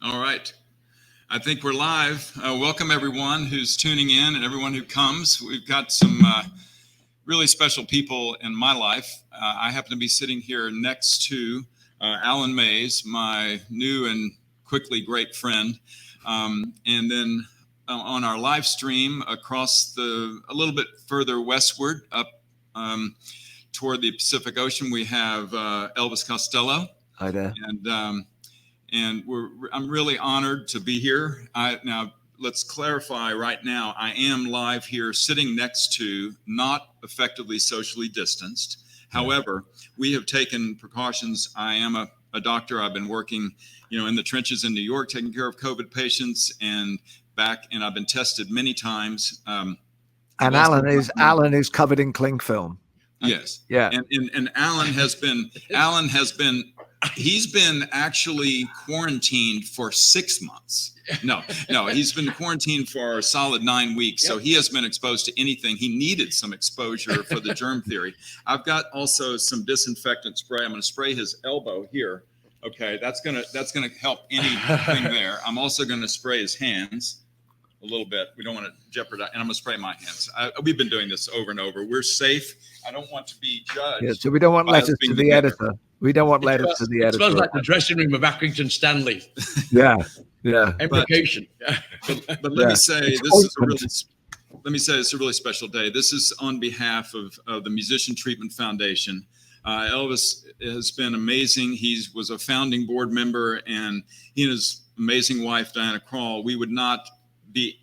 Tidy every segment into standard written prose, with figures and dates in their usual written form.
All right. I think we're live. Welcome everyone who's tuning in and everyone who comes. We've got some really special people in my life. I happen to be sitting here next to Allan Mays, my new and quickly great friend. And then on our live stream across a little bit further westward up toward the Pacific Ocean, we have Elvis Costello. Hi there. And I'm really honored to be here. Now, let's clarify right now, I am live here sitting next to, not effectively socially distanced. However, we have taken precautions. I am a doctor. I've been working, in the trenches in New York, taking care of COVID patients and I've been tested many times. And Allan is covered in cling film. Yes. Yeah. And Allan has been, he's been actually quarantined for 6 months. No, he's been quarantined for a solid 9 weeks. Yep. So he has been exposed to anything. He needed some exposure for the germ theory. I've got also some disinfectant spray. I'm going to spray his elbow here. Okay, that's gonna help anything there. I'm also going to spray his hands a little bit. We don't want to jeopardize, and I'm going to spray my hands. We've been doing this over and over. We're safe. I don't want to be judged. Yeah, so we don't want letters to the editor. We don't want letters to the editor. It smells like the dressing room of Accrington Stanley. Yeah. Implication. But let me say this is a really special day. This is on behalf of the Musician Treatment Foundation. Elvis has been amazing. He was a founding board member, and he and his amazing wife Diana Krall. We would not be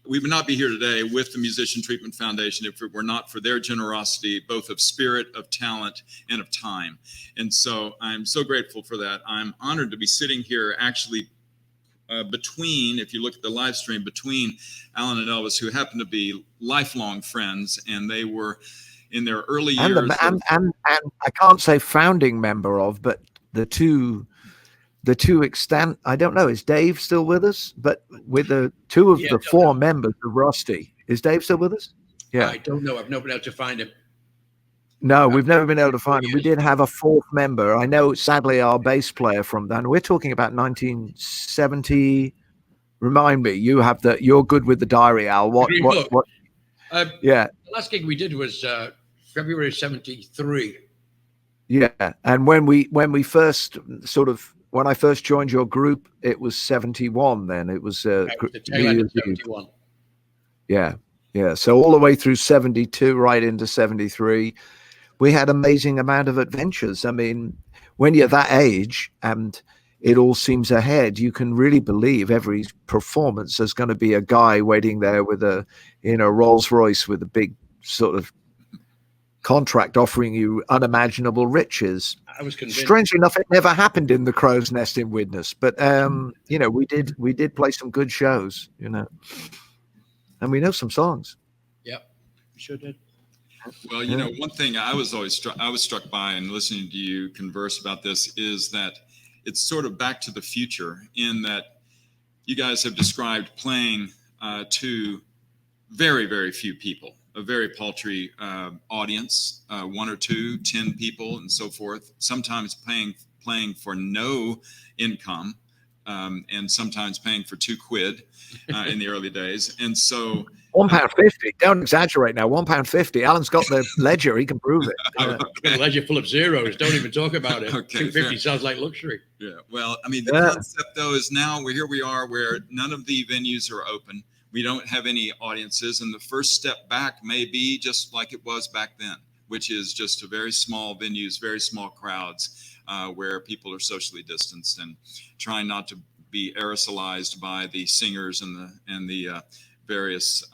here today with the Musician Treatment Foundation if it were not for their generosity, both of spirit, of talent, and of time. And so I'm so grateful for that. I'm honored to be sitting here actually between, if you look at the live stream, between Allan and Elvis, who happen to be lifelong friends, and they were in their early years. And I can't say founding member of, but the two extent, I don't know, is Dave still with us? But with the two of the four members of Rusty, is Dave still with us? Yeah. I don't know. I've not been able to find him. No, we've never been able to find him. We did have a fourth member. I know, sadly, our bass player from then. We're talking about 1970. Remind me, you're good with the diary, Al. What? The last gig we did was February 73. Yeah, and when I first joined your group, it was 71. Then it was the tail end of 71. Yeah. So all the way through 72, right into 73, we had amazing amount of adventures. I mean, when you're that age and it all seems ahead, you can really believe every performance there's going to be a guy waiting there with a Rolls Royce with a big sort of contract offering you unimaginable riches. I was convinced. Strangely enough, it never happened in the Crow's Nest in Widnes, but we did play some good shows, and we know some songs. Yep, we sure did. Well, one thing I was struck by in listening to you converse about this is that it's sort of back to the future in that you guys have described playing to very, very few people. A very paltry audience, 1 or 2, 10 people, and so forth. Sometimes playing for no income, and sometimes paying for £2 in the early days. And so £1.50. Don't exaggerate now. £1.50. Alan's got the ledger; he can prove it. Okay. A ledger full of zeros. Don't even talk about it. Okay, £2.50 sounds like luxury. Yeah. Well, I mean, the concept though is now we are where none of the venues are open. We don't have any audiences, and the first step back may be just like it was back then, which is just a very small venues, very small crowds, where people are socially distanced and trying not to be aerosolized by the singers and the various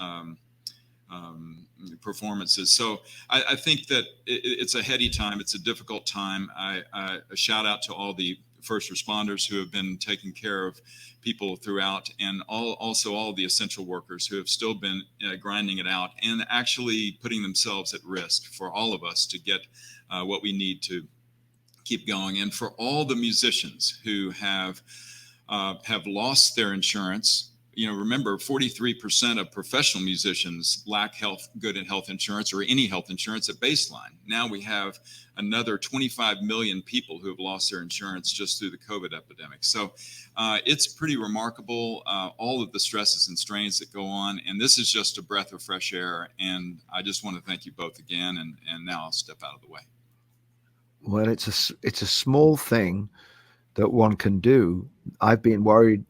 performances. So I think that it's a heady time. It's a difficult time. A shout out to all the first responders who have been taking care of people throughout, and also all the essential workers who have still been grinding it out and actually putting themselves at risk for all of us to get what we need to keep going. And for all the musicians who have lost their insurance, remember 43% of professional musicians lack good health insurance or any health insurance at baseline. Now we have another 25 million people who have lost their insurance just through the COVID epidemic. So it's pretty remarkable, all of the stresses and strains that go on. And this is just a breath of fresh air. And I just want to thank you both again. And now I'll step out of the way. Well, it's a small thing that one can do. I've been worried.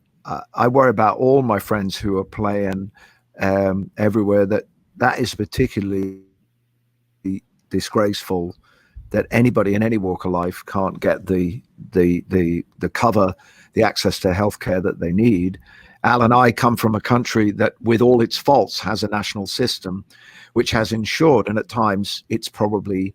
I worry about all my friends who are playing everywhere. That is particularly disgraceful. That anybody in any walk of life can't get the cover, the access to healthcare that they need. Al and I come from a country that, with all its faults, has a national system which has ensured, and at times it's probably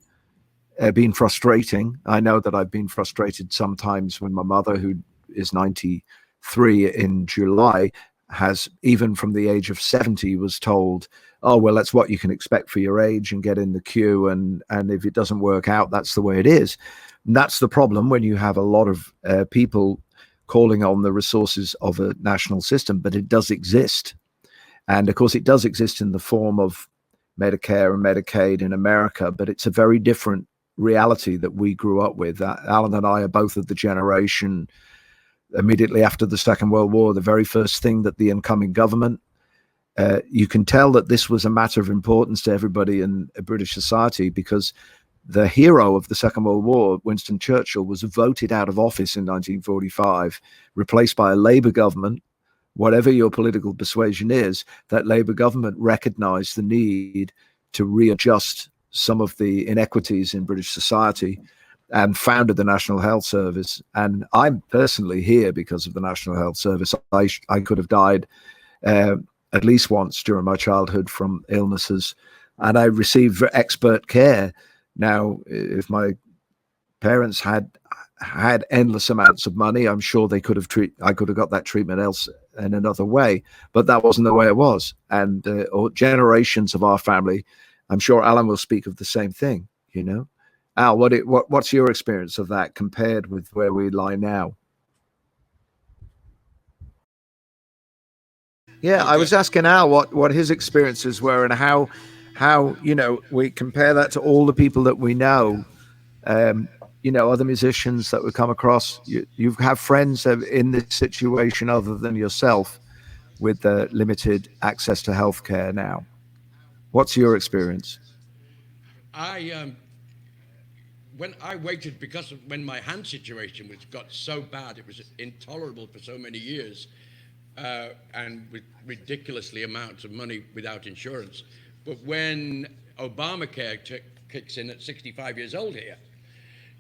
been frustrating. I know that I've been frustrated sometimes when my mother, who is 93 in July, has, even from the age of 70, was told, oh, well, that's what you can expect for your age, and get in the queue. And if it doesn't work out, that's the way it is. And that's the problem when you have a lot of people calling on the resources of a national system, but it does exist. And of course, it does exist in the form of Medicare and Medicaid in America, but it's a very different reality that we grew up with. Allan and I are both of the generation immediately after the Second World War. The very first thing that the incoming government, you can tell that this was a matter of importance to everybody in British society, because the hero of the Second World War, Winston Churchill, was voted out of office in 1945, replaced by a Labour government. Whatever your political persuasion is, that Labour government recognized the need to readjust some of the inequities in British society and founded the National Health Service. And I'm personally here because of the National Health Service. I could have died at least once during my childhood from illnesses, and I received expert care. Now, if my parents had endless amounts of money, I'm sure I could have got that treatment else in another way, but that wasn't the way it was. And generations of our family, I'm sure Allan will speak of the same thing. Al, what's your experience of that compared with where we lie now? Yeah, I was asking Al what his experiences were, and how we compare that to all the people that we know, other musicians that we come across. You have friends in this situation other than yourself with limited access to healthcare now. What's your experience? When I waited, because when my hand situation got so bad, it was intolerable for so many years, and with ridiculously amounts of money without insurance. But when Obamacare kicks in at 65 years old here,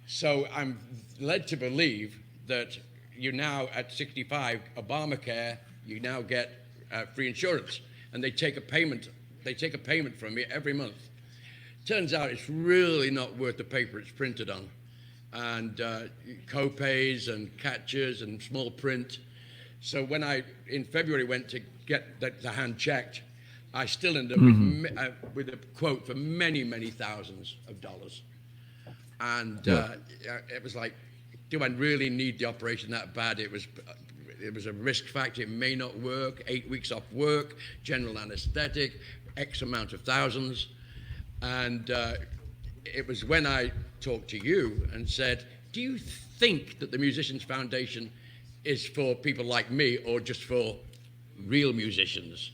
so I'm led to believe that you now at 65, Obamacare, you now get free insurance, and they take a payment from you every month. Turns out it's really not worth the paper it's printed on, and co-pays and catches and small print. So when I, in February, went to get the hand checked, I still ended up with a quote for many, many thousands of dollars. And it was like, do I really need the operation that bad? It was a risk factor. It may not work. 8 weeks off work, general anesthetic, X amount of thousands. And it was when I talked to you and said, do you think that the Musicians Foundation is for people like me, or just for real musicians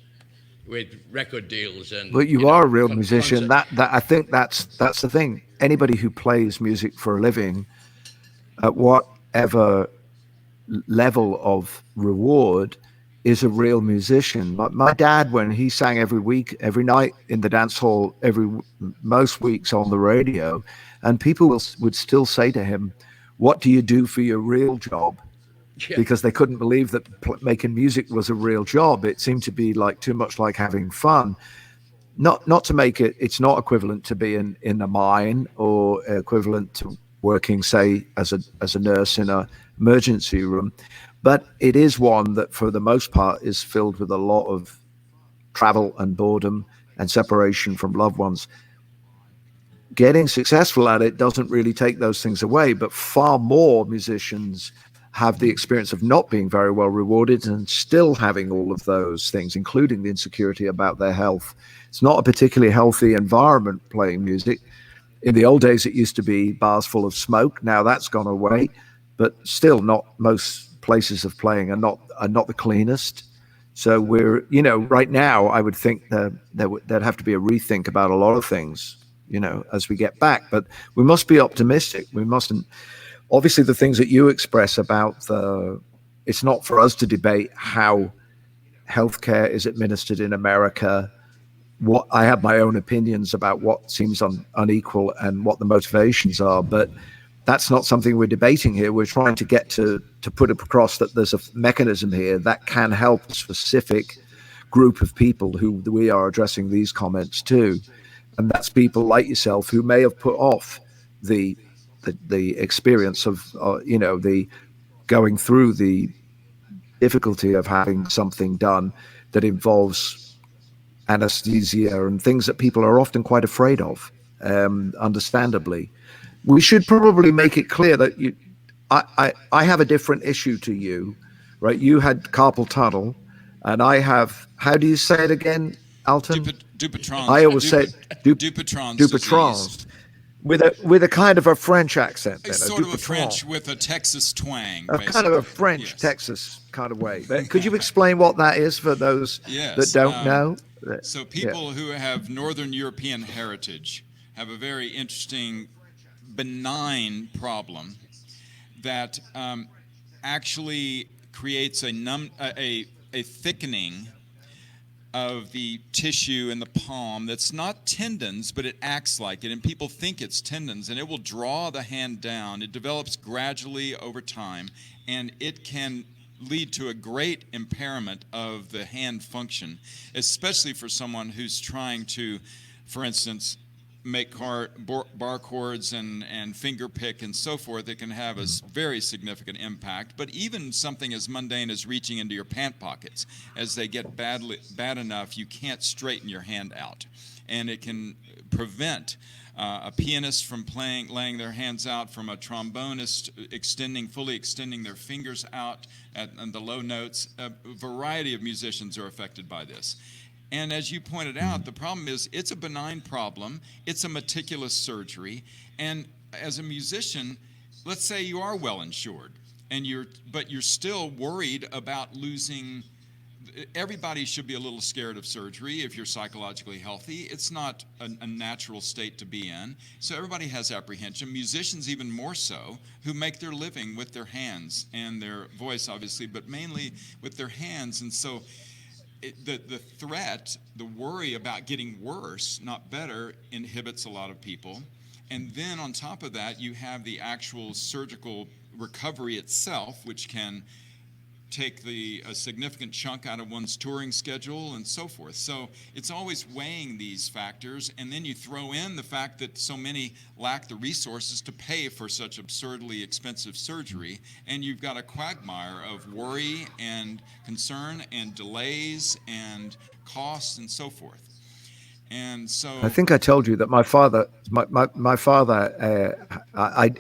with record deals? And but you are a real musician. That I think that's the thing. Anybody who plays music for a living, at whatever level of reward, is a real musician. My dad, when he sang every night in the dance hall, most weeks on the radio, and people would still say to him, what do you do for your real job? Yeah. Because they couldn't believe that making music was a real job. It seemed to be too much like having fun. Not to make it's not equivalent to being in a mine, or equivalent to working, say, as a nurse in an emergency room. But it is one that, for the most part, is filled with a lot of travel and boredom and separation from loved ones. Getting successful at it doesn't really take those things away, but far more musicians have the experience of not being very well rewarded and still having all of those things, including the insecurity about their health. It's not a particularly healthy environment playing music. In the old days, it used to be bars full of smoke. Now that's gone away, but still not most places of playing are not the cleanest. So we're, right now, I would think there'd have to be a rethink about a lot of things, as we get back. But we must be optimistic. We mustn't. Obviously, the things that you express about it's not for us to debate how healthcare is administered in America. What I have my own opinions about what seems unequal and what the motivations are, but that's not something we're debating here. We're trying to get to put it across that there's a mechanism here that can help a specific group of people who we are addressing these comments to. And that's people like yourself who may have put off the experience of, the going through the difficulty of having something done that involves anesthesia and things that people are often quite afraid of, understandably. We should probably make it clear that I have a different issue to you, right? You had carpal tunnel, and I have, how do you say it again, Alton? Dupuytren's. I always say Dupuytren's with a kind of a French accent. It's sort of a French with a Texas twang. Kind of a French Texas kind of way. But could you explain what that is for those that don't know? So people who have Northern European heritage have a very interesting, benign problem that actually creates a thickening of the tissue in the palm that's not tendons, but it acts like it, and people think it's tendons, and it will draw the hand down. It develops gradually over time, and it can lead to a great impairment of the hand function, especially for someone who's trying to, for instance, make bar chords and finger pick and so forth. It can have a very significant impact. But even something as mundane as reaching into your pant pockets, as they get bad enough, you can't straighten your hand out. And it can prevent a pianist from laying their hands out, from a trombonist fully extending their fingers out at the low notes. A variety of musicians are affected by this. And as you pointed out, the problem is it's a benign problem. It's a meticulous surgery. And as a musician, let's say you are well insured, but you're still worried about losing. Everybody should be a little scared of surgery if you're psychologically healthy. It's not a natural state to be in. So everybody has apprehension. Musicians even more so, who make their living with their hands and their voice, obviously, but mainly with their hands. And so the threat, the worry about getting worse, not better, inhibits a lot of people. And then on top of that, you have the actual surgical recovery itself, which can take a significant chunk out of one's touring schedule and so forth. So it's always weighing these factors, and then you throw in the fact that so many lack the resources to pay for such absurdly expensive surgery, and you've got a quagmire of worry and concern and delays and costs and so forth. And so I think I told you that my father,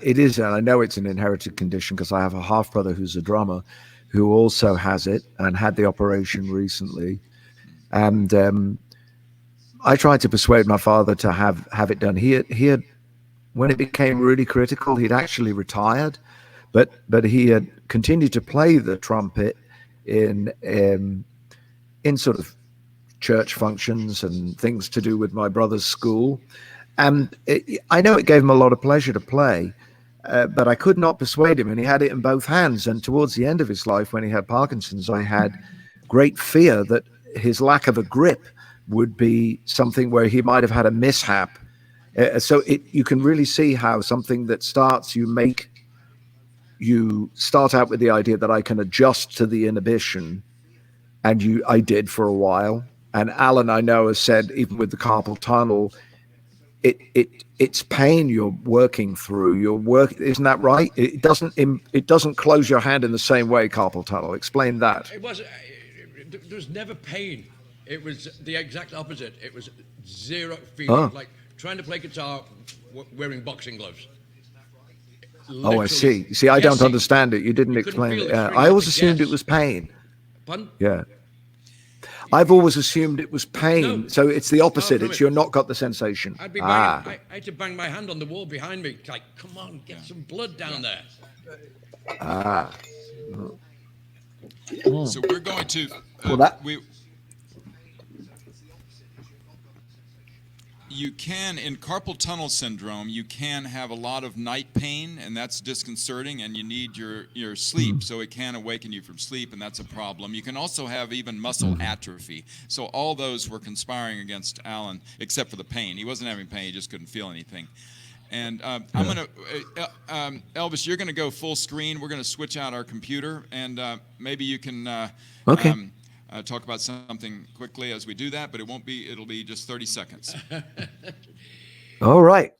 it is, and I know it's an inherited condition because I have a half brother who's a drummer, who also has it and had the operation recently. And I tried to persuade my father to have it done. He had, when it became really critical, he'd actually retired, but he had continued to play the trumpet in sort of church functions and things to do with my brother's school. And I know it gave him a lot of pleasure to play. But I could not persuade him, and he had it in both hands. And towards the end of his life, when he had Parkinson's, I had great fear that his lack of a grip would be something where he might have had a mishap. So you can really see how something that starts, you start out with the idea that I can adjust to the inhibition, and I did for a while. And Allan, I know, has said, even with the carpal tunnel, it's pain you're working through. Isn't that right? It doesn't close your hand in the same way, carpal tunnel. Explain that. There was never pain. It was the exact opposite. It was zero feeling, like trying to play guitar wearing boxing gloves. Oh, I see. See, I don't understand it. You didn't explain it. I always assumed it was pain. Pardon? Yeah. I've always assumed it was pain. No. So it's the opposite. It's you're not got the sensation. I'd be I had to bang my hand on the wall behind me, like, come on, get some blood down there. So we're going to. You can, in carpal tunnel syndrome, you can have a lot of night pain, and that's disconcerting, and you need your sleep, so it can awaken you from sleep, and that's a problem. You can also have even muscle atrophy. So all those were conspiring against Allan, except for the pain. He wasn't having pain, he just couldn't feel anything. And I'm going to, Elvis, you're going to go full screen. We're going to switch out our computer, and maybe you can talk about something quickly as we do that, but it'll be just 30 seconds. All right.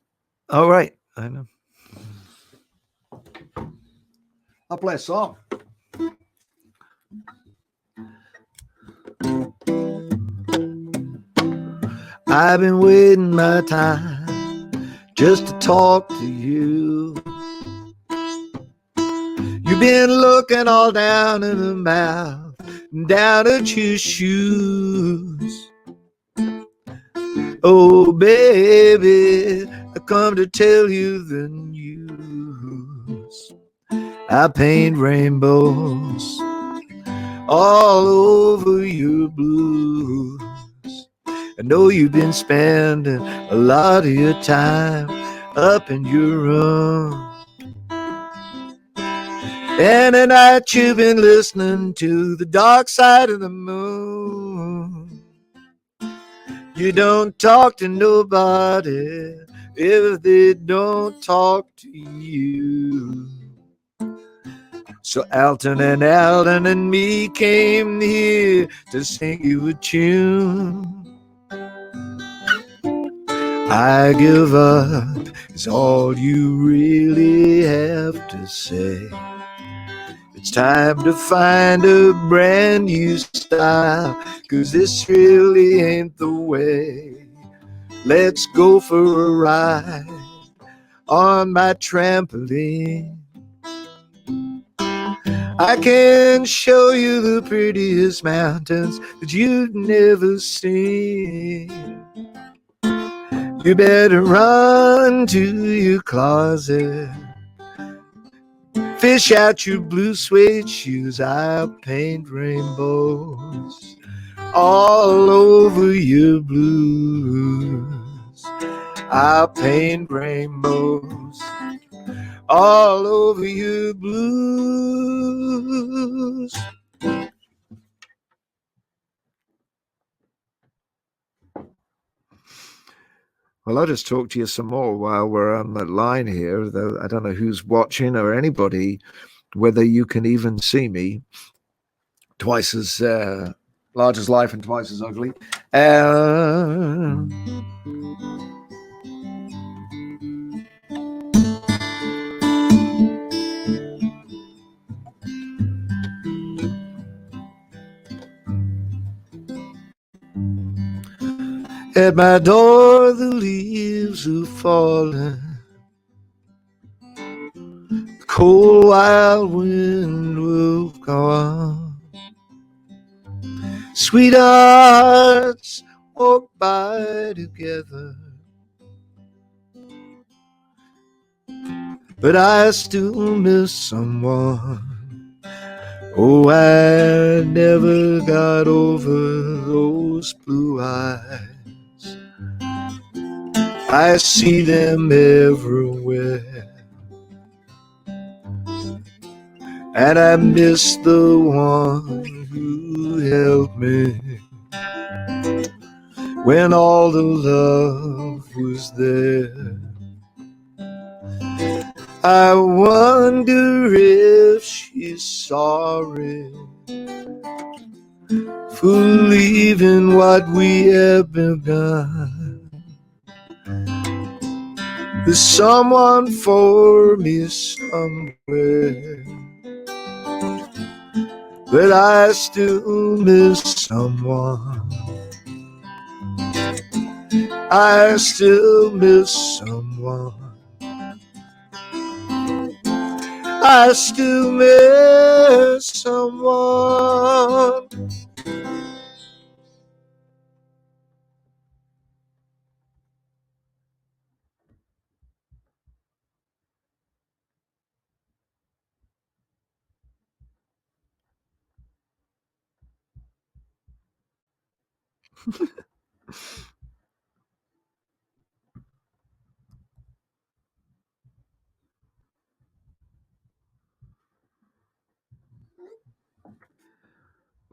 I know. I'll play a song. I've been waiting my time just to talk to you. You've been looking all down in the mouth, down at your shoes. Oh, baby, I come to tell you the news. I paint rainbows all over your blues. I know you've been spending a lot of your time up in your room. And at night you've been listening to the dark side of the moon. You don't talk to nobody if they don't talk to you. So Alton and Allan and me came here to sing you a tune. I give up is all you really have to say. It's time to find a brand new style, 'cause this really ain't the way. Let's go for a ride on my trampoline. I can show you the prettiest mountains that you've never seen. You better run to your closet, fish out your blue suede shoes. I'll paint rainbows all over your blues. I'll paint rainbows all over your blues. Well, I'll just talk to you some more while we're on the line here, though I don't know who's watching or anybody, whether you can even see me. Twice as large as life and twice as ugly. At my door the leaves are falling, the cold wild wind will go on. Sweethearts walk by together, but I still miss someone. Oh, I never got over those blue eyes. I see them everywhere, and I miss the one who held me when all the love was there. I wonder if she's sorry for leaving what we have begun. There's someone for me somewhere, but I still miss someone. I still miss someone. I still miss someone.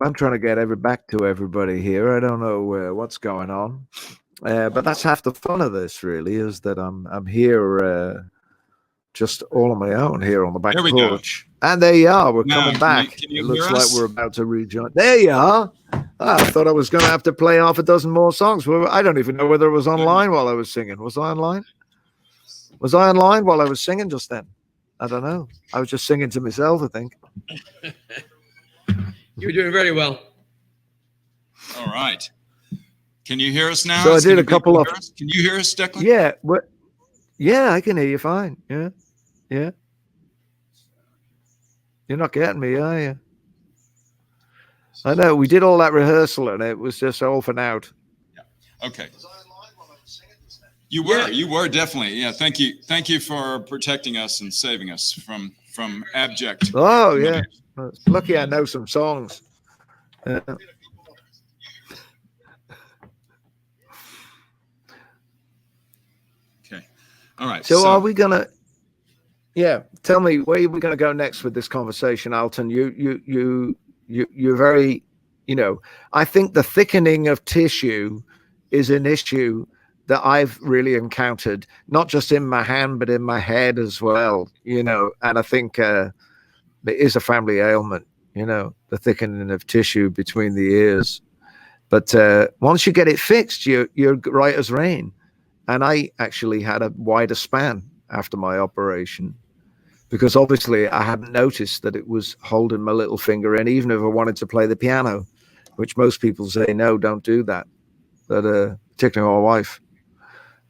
I'm trying to get back to everybody here. I don't know what's going on, but that's half the fun of this, really, is that I'm here just all on my own here on the back porch. Go. And there you are. We're coming back. Can you it looks like we're about to rejoin. There you are. I thought I was going to have to play half a dozen more songs. Well, I don't even know whether it was online while I was singing. Was I online? Was I online while I was singing just then? I don't know. I was just singing to myself, I think. You're doing very well. All right. Can you hear us now? So I did a couple of. Can you hear us, Declan? Yeah. Yeah, I can hear you fine. Yeah. Yeah. You're not getting me, are you? I know. We did all that rehearsal and it was just all for now. Yeah. Okay. You were definitely. Yeah. Thank you for protecting us and saving us from abject. Oh, yeah. Lucky I know some songs. Okay. All right. So are we gonna? Yeah. Tell me, where are we gonna go next with this conversation, Alton? You're very, I think the thickening of tissue is an issue that I've really encountered, not just in my hand, but in my head as well, and I think it is a family ailment, the thickening of tissue between the ears. But once you get it fixed, you're right as rain. And I actually had a wider span after my operation, because obviously I hadn't noticed that it was holding my little finger in, even if I wanted to play the piano, which most people say, no, don't do that. But particularly my wife.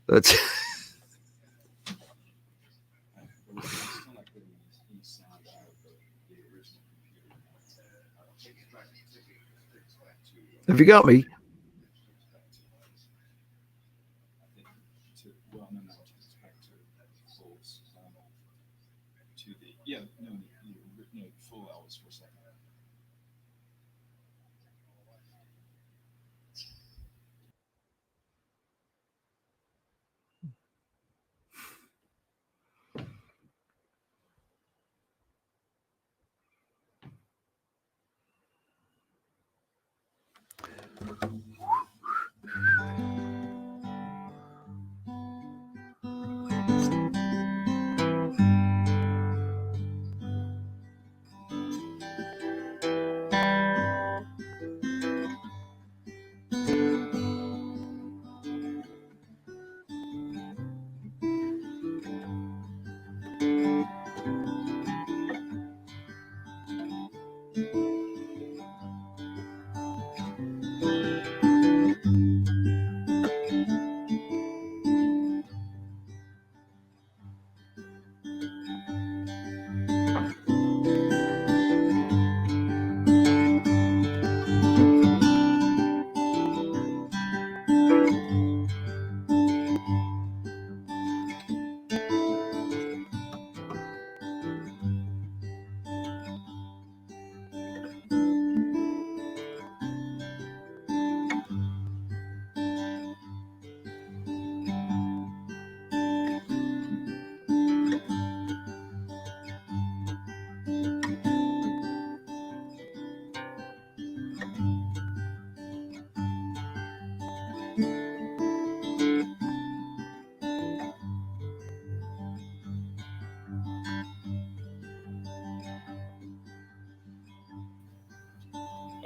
But have you got me? Full Elvis for a second.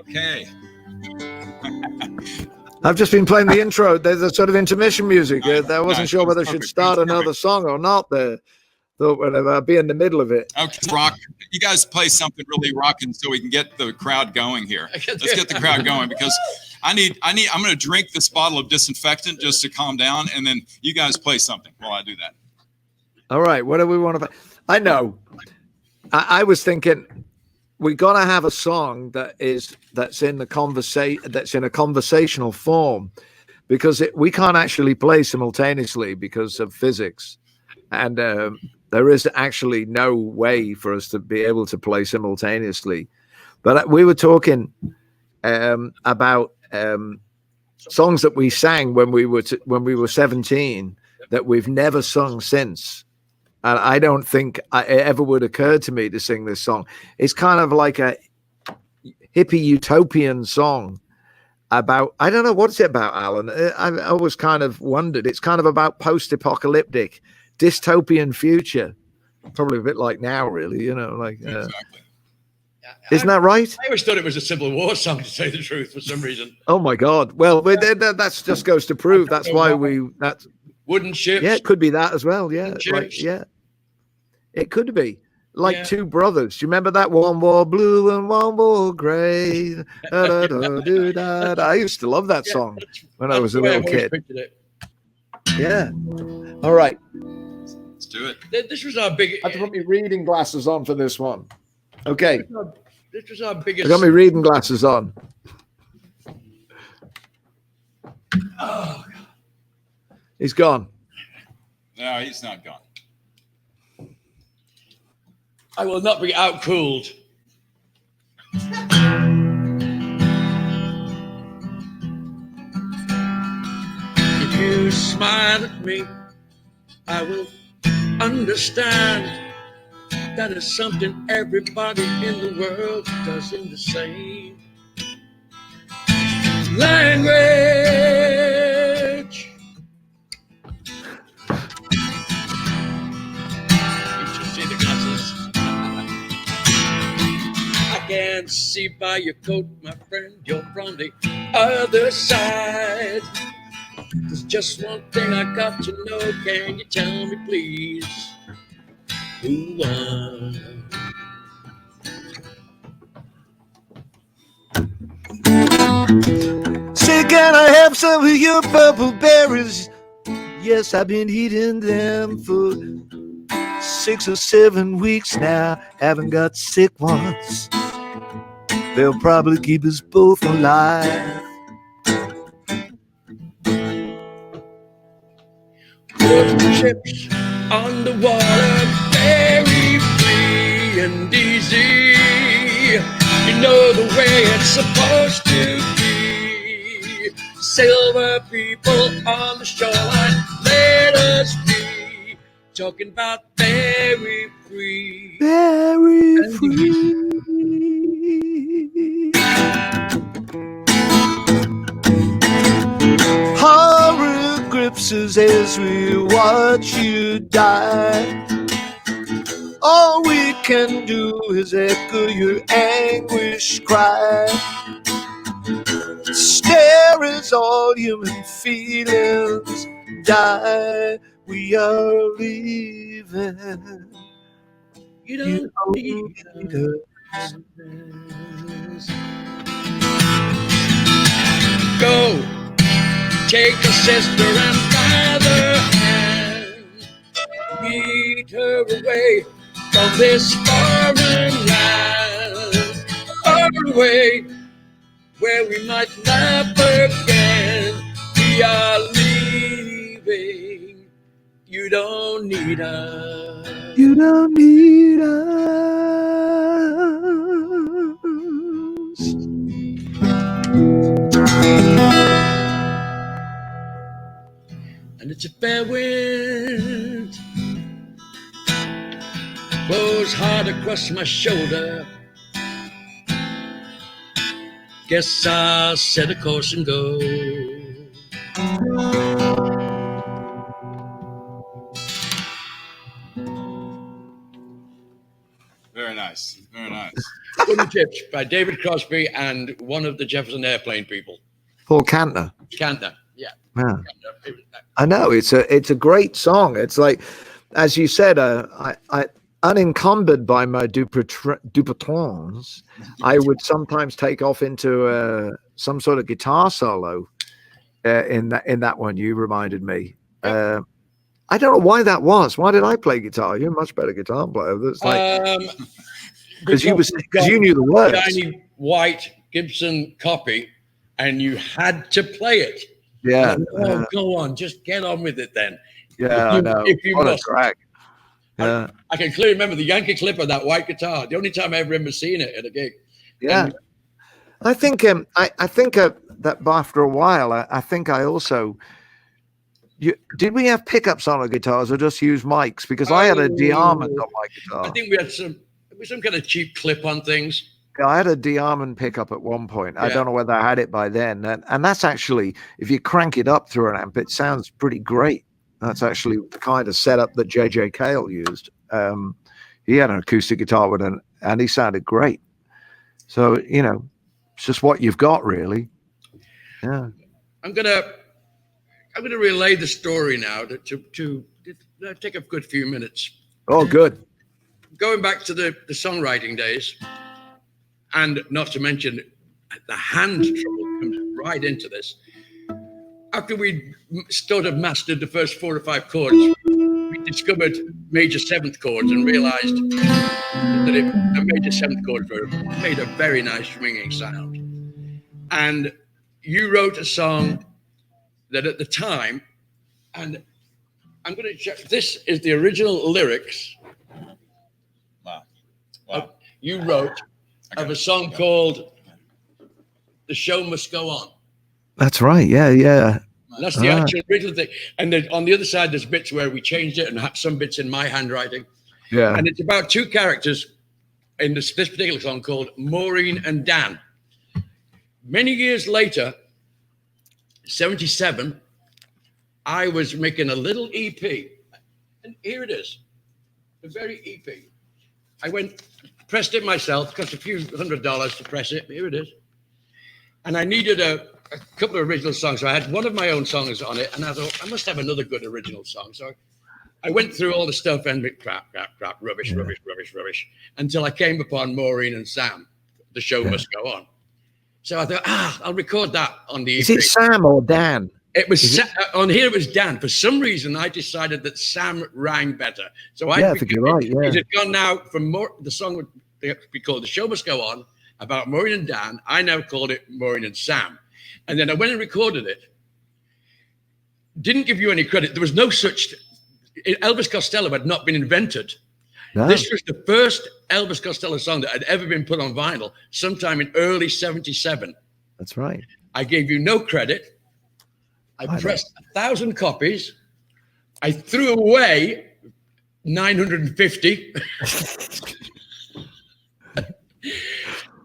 Okay. I've just been playing the intro. There's a sort of intermission music. I wasn't sure whether I should start another song or not. Thought whatever, I'll be in the middle of it. Okay, rock. You guys play something really rocking so we can get the crowd going here. Let's get the crowd going, because I'm going to drink this bottle of disinfectant just to calm down, and then you guys play something while I do that. All right. What do we want to play? I know. I was thinking we got to have a song that's in a conversational form, because we can't actually play simultaneously because of physics, and there is actually no way for us to be able to play simultaneously. But we were talking about songs that we sang when we were 17 that we've never sung since. And I don't think it ever would occur to me to sing this song. It's kind of like a hippie utopian song about, I don't know, what's it about, Alan? I've always kind of wondered. It's kind of about post-apocalyptic, dystopian future. Probably a bit like now, really, like... Exactly. Isn't that right? I always thought it was a Civil War song, to say the truth, for some reason. Oh, my God. Well, that just goes to prove that's why Wooden ships. Yeah, it could be that as well. Yeah, it could be like two brothers. Do you remember that? One wore blue and one wore gray. I used to love that song when I was a little kid. Yeah. All right. Let's do it. This was our big. I have to put my reading glasses on for this one. Okay. This was our biggest. I got my reading glasses on. Oh, God. He's gone. No, he's not gone. I will not be outcooled. If you smile at me, I will understand. That is something everybody in the world does in the same language. You should see the glasses. I can see by your coat, my friend, you're from the other side. There's just one thing I got to know. Can you tell me, please? Who won? Say, can I have some of your purple berries? Yes, I've been eating them for 6 or 7 weeks now. Haven't got sick once. They'll probably keep us both alive. Wooden ships on the water, very free and easy. You know the way it's supposed to be. Silver people on the shoreline, let us be. Talking about very free. Very free. Horror grips us as we watch you die. All we can do is echo your anguish cry. Stare as all human feelings die. We are leaving. You don't need us. Go, take a sister and by the hand. Lead her away from this foreign land. Far away, where we might laugh again. We are leaving. You don't need us. You don't need us. And it's a fair wind blows hard across my shoulder. Guess I'll set a course and go. Very nice. Very nice. Wooden Chips by David Crosby and one of the Jefferson Airplane people. Paul Kantner. Kantner, yeah. I know it's a great song. It's like, as you said, I unencumbered by my Duplatons, I would sometimes take off into some sort of guitar solo in that one. You reminded me, I don't know why that was. Why did I play guitar? You're a much better guitar player. That's like because you knew the words. Shiny white Gibson copy, and you had to play it. Yeah. Go on, just get on with it then. Yeah, I know. If you what must. a crack. Yeah. I can clearly remember the Yankee clip of that white guitar. The only time I ever remember seeing it at a gig. Yeah. And I think that after a while, I think I also. Did we have pickups on our guitars or just use mics? Because I had a de-Armond on my guitar. I think we had some kind of cheap clip on things. Yeah, I had a de-Armond pickup at one point. Yeah. I don't know whether I had it by then. And that's actually, if you crank it up through an amp, it sounds pretty great. That's actually the kind of setup that J.J. Cale used. He had an acoustic guitar and he sounded great. So, it's just what you've got, really. Yeah. I'm gonna relay the story now to take a good few minutes. Oh, good. Going back to the songwriting days, and not to mention the hand trouble comes right into this. After we sort of mastered the first 4 or 5 chords, we discovered major 7th chords and realized that the major 7th chords made a very nice ringing sound. And you wrote a song that at the time, and I'm going to check, this is the original lyrics. Wow. You wrote of a song called "The Show Must Go On." That's right. Yeah. And that's the actual original thing. And then on the other side, there's bits where we changed it and have some bits in my handwriting. Yeah. And it's about 2 characters in this particular song called Maureen and Dan. Many years later, 1977, I was making a little EP, and here it is, the very EP. I pressed it myself, cost a few $100 to press it. Here it is. And I needed a couple of original songs. So I had one of my own songs on it, and I thought, I must have another good original song. So I went through all the stuff and crap, rubbish, until I came upon Maureen and Sam, The Show Must Go On. So I thought, I'll record that on the EP. Is it Sam or Dan? It was on here. It was Dan. For some reason, I decided that Sam rang better. So I think you're right. Yeah. It had gone now from the song would be called "The Show Must Go On" about Maureen and Dan. I now called it Maureen and Sam, and then I went and recorded it. Didn't give you any credit. There was no such. Elvis Costello had not been invented. No. This was the first Elvis Costello song that had ever been put on vinyl, sometime in early '77. That's right. I gave you no credit. I pressed 1,000 copies. I threw away 950.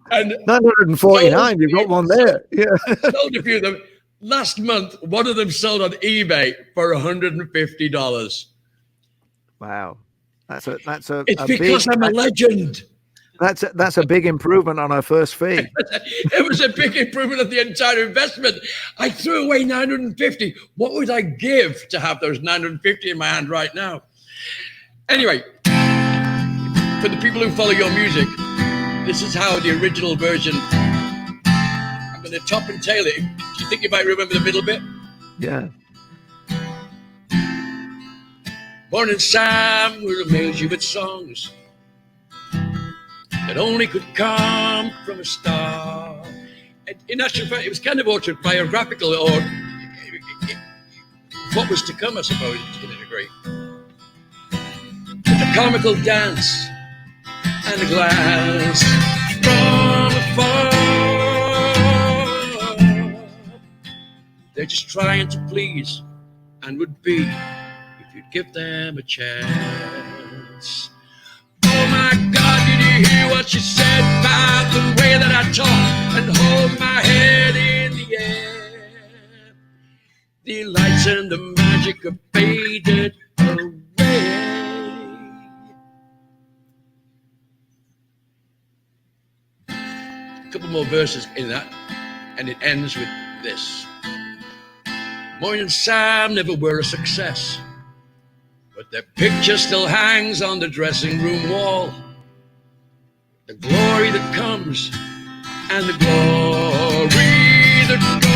And 949, you've got one there. Yeah. Sold a few of them. Last month, one of them sold on eBay for $150. Wow. It's because I'm a legend. That's a big improvement on our first fee. It was a big improvement of the entire investment. I threw away 950. What would I give to have those 950 in my hand right now? Anyway, for the people who follow your music, this is how the original version. I'm going to top and tail it. Do you think you might remember the middle bit? Yeah. Morning Sam will amaze you with songs that only could come from a star. In actual fact, it was kind of autobiographical, or what was to come, I suppose, to a degree. It's a comical dance and a glance from afar. They're just trying to please and would be if you'd give them a chance. Oh my God, did you hear what she said about the way that I talk and hold my head in the air? The lights and the magic have faded away. A couple more verses in that, and it ends with this. Maureen and Sam never were a success, but their picture still hangs on the dressing room wall. The glory that comes and the glory that goes.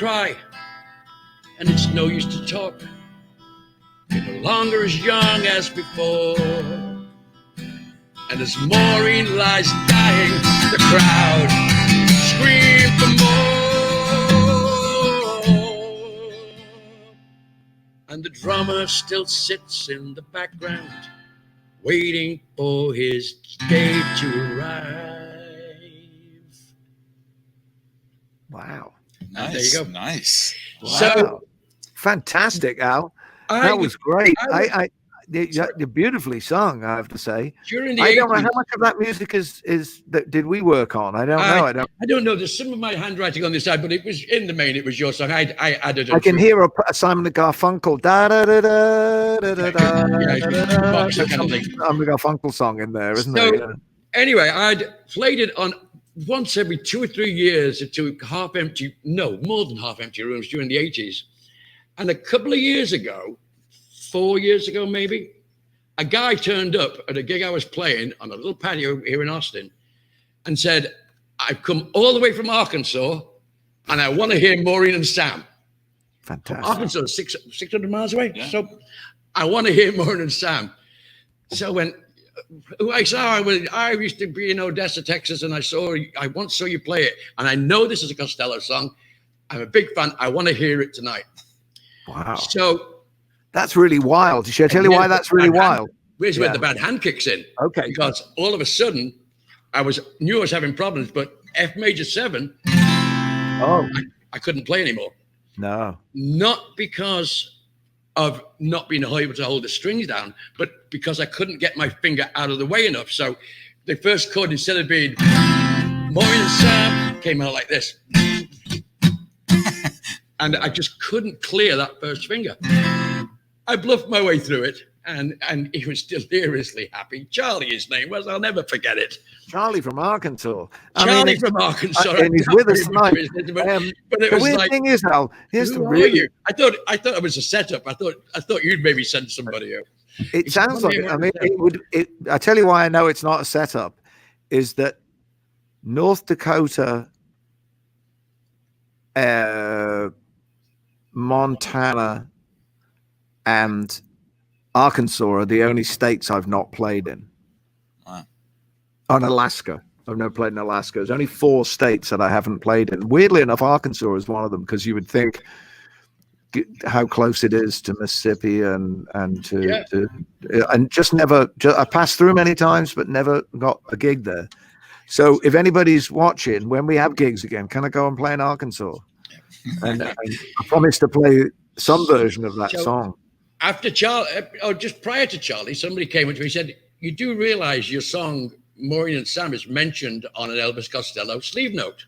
cry, and it's no use to talk. You're no longer as young as before. And as Maureen lies dying, the crowd scream for more. And the drummer still sits in the background, waiting for his day to arrive. Wow. Nice. There you go. Nice. Wow. So fantastic, Al. That was great. You're beautifully sung, I have to say. During the I 80s, don't know how much of that music is that did we work on? I don't know. I don't know. There's some of my handwriting on this side, but it was in the main. It was your song. I added it. I can hear a Simon and Garfunkel da da da da da da da. Simon and Garfunkel song in there, isn't there? Yeah. Anyway, I'd played it on once every 2 or 3 years to half empty, no, more than half empty rooms during the 80s. And a couple of years ago, 4 years ago maybe, a guy turned up at a gig I was playing on a little patio here in Austin and said, I've come all the way from Arkansas and I want to hear Maureen and Sam. Fantastic. Arkansas is 600 miles away. Yeah. So I want to hear Maureen and Sam. So when I used to be in Odessa, Texas, and I once saw you play it, and I know this is a Costello song. I'm a big fan. I want to hear it tonight. Wow. So that's really wild. Should I tell you why that's really wild? Here's where the bad hand kicks in. Okay. Because all of a sudden, knew I was having problems, but F major 7, I couldn't play anymore. No. Not because of not being able to hold the strings down, but because I couldn't get my finger out of the way enough. So the first chord, instead of being Maureen and Sam, came out like this. And I just couldn't clear that first finger. I bluffed my way through it, and he was deliriously happy. Charlie, his name was. I'll never forget it. Charlie from Arkansas. From Arkansas. And he's with us tonight. But it was weird like, thing is, Al, here's the who real. are you? I thought it was a setup. I thought you'd maybe send somebody out. It sounds like it. I mean, I tell you why I know it's not a setup, is that North Dakota, Montana, and Arkansas are the only states I've not played in. Wow. On Alaska. I've never played in Alaska. There's only 4 states that I haven't played in. Weirdly enough, Arkansas is one of them, because you would think how close it is to Mississippi and just never. I passed through many times, but never got a gig there. So if anybody's watching, when we have gigs again, can I go and play in Arkansas? And I promise to play some version of that song. After Charlie, or just prior to Charlie, somebody came up to me and said, you do realize your song, Maureen and Sam, is mentioned on an Elvis Costello sleeve note,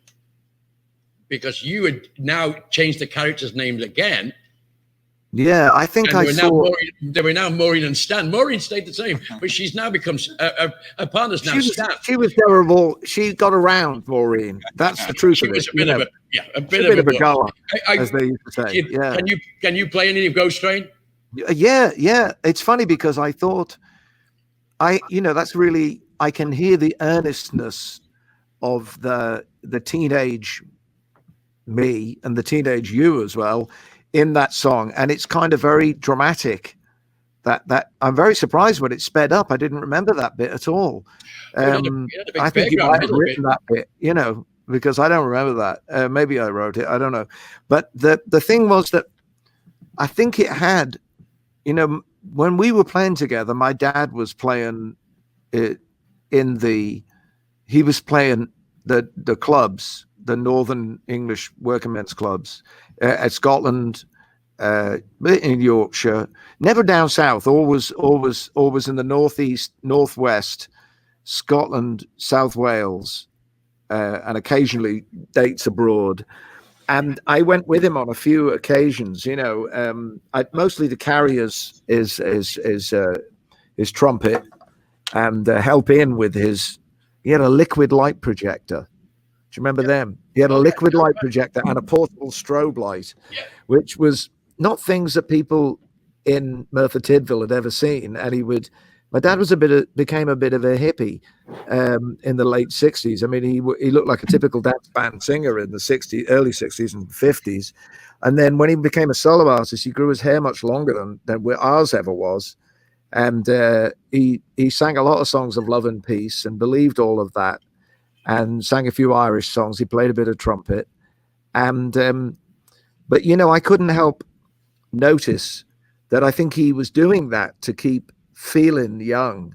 because you had now changed the characters' names again. Yeah, I think I saw. They were now Maureen and Stan. Maureen stayed the same, but she's now becomes a partner's now. She was terrible. She got around, Maureen. That's the truth of it. She was a bit of a goer, as they used to say. Yeah. Can you play any of Ghost Train? Yeah. It's funny because I thought, that's really, I can hear the earnestness of the teenage me and the teenage you as well in that song, and it's kind of very dramatic. That I'm very surprised when it sped up. I didn't remember that bit at all. I think you might have written that bit, because I don't remember that. Maybe I wrote it. I don't know. But the thing was that I think it had, when we were playing together, my dad was playing he was playing the clubs, the Northern English working men's clubs at Scotland, in Yorkshire, never down south, always in the northeast, northwest, Scotland, South Wales, and occasionally dates abroad. And I went with him on a few occasions, mostly to carry his trumpet and help in with he had a liquid light projector. Do you remember them? He had a liquid light projector and a portable strobe light, which was not things that people in Merthyr Tydfil had ever seen. And he would My dad was became a bit of a hippie in the late 60s. I mean, he looked like a typical dance band singer in the early 60s and 50s. And then when he became a solo artist, he grew his hair much longer than ours ever was. And he sang a lot of songs of love and peace and believed all of that, and sang a few Irish songs. He played a bit of trumpet. And but, you know, I couldn't help notice that I think he was doing that to keep feeling young.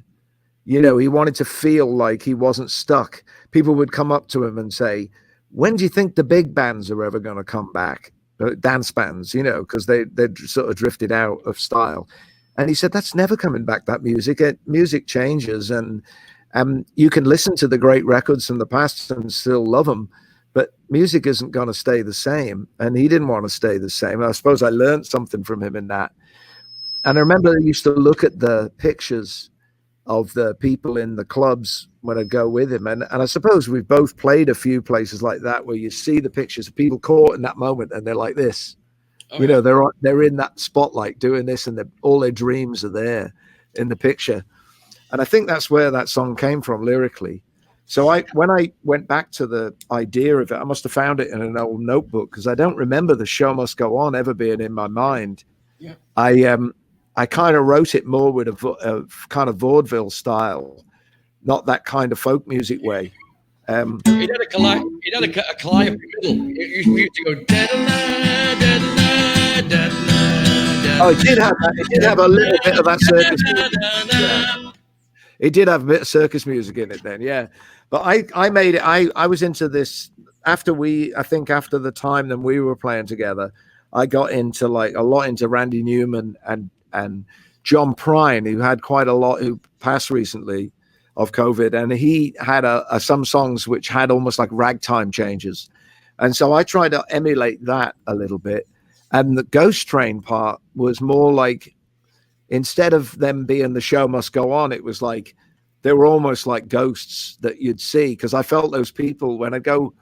You know, he wanted to feel like he wasn't stuck. People would come up to him and say, when do you think the big bands are ever going to come back? Dance bands, you know, because they'd sort of drifted out of style. And he said, that's never coming back, that music. Music changes, and you can listen to the great records from the past and still love them, but music isn't going to stay the same. And he didn't want to stay the same. I suppose I learned something from him in that. And I remember I used to look at the pictures of the people in the clubs when I'd go with him. And I suppose we've both played a few places like that where you see the pictures of people caught in that moment and they're like this. Oh, you know, they're in that spotlight doing this, and all their dreams are there in the picture. And I think that's where that song came from lyrically. So when I went back to the idea of it, I must have found it in an old notebook, because I don't remember The Show Must Go On ever being in my mind. Yeah. I kind of wrote it more with a kind of vaudeville style, not that kind of folk music way. It had a calliope middle. It used to go oh, it did have that. It did have a little bit of that circus music. Yeah. It did have a bit of circus music in it then, yeah. But I made it. I was into this after the time that we were playing together. I got into a lot into Randy Newman and John Prine, who had quite a lot, who passed recently of COVID, and he had some songs which had almost like ragtime changes, and so I tried to emulate that a little bit. And the Ghost Train part was more like, instead of them being The Show Must Go On, it was like they were almost like ghosts that you'd see, because I felt those people when I go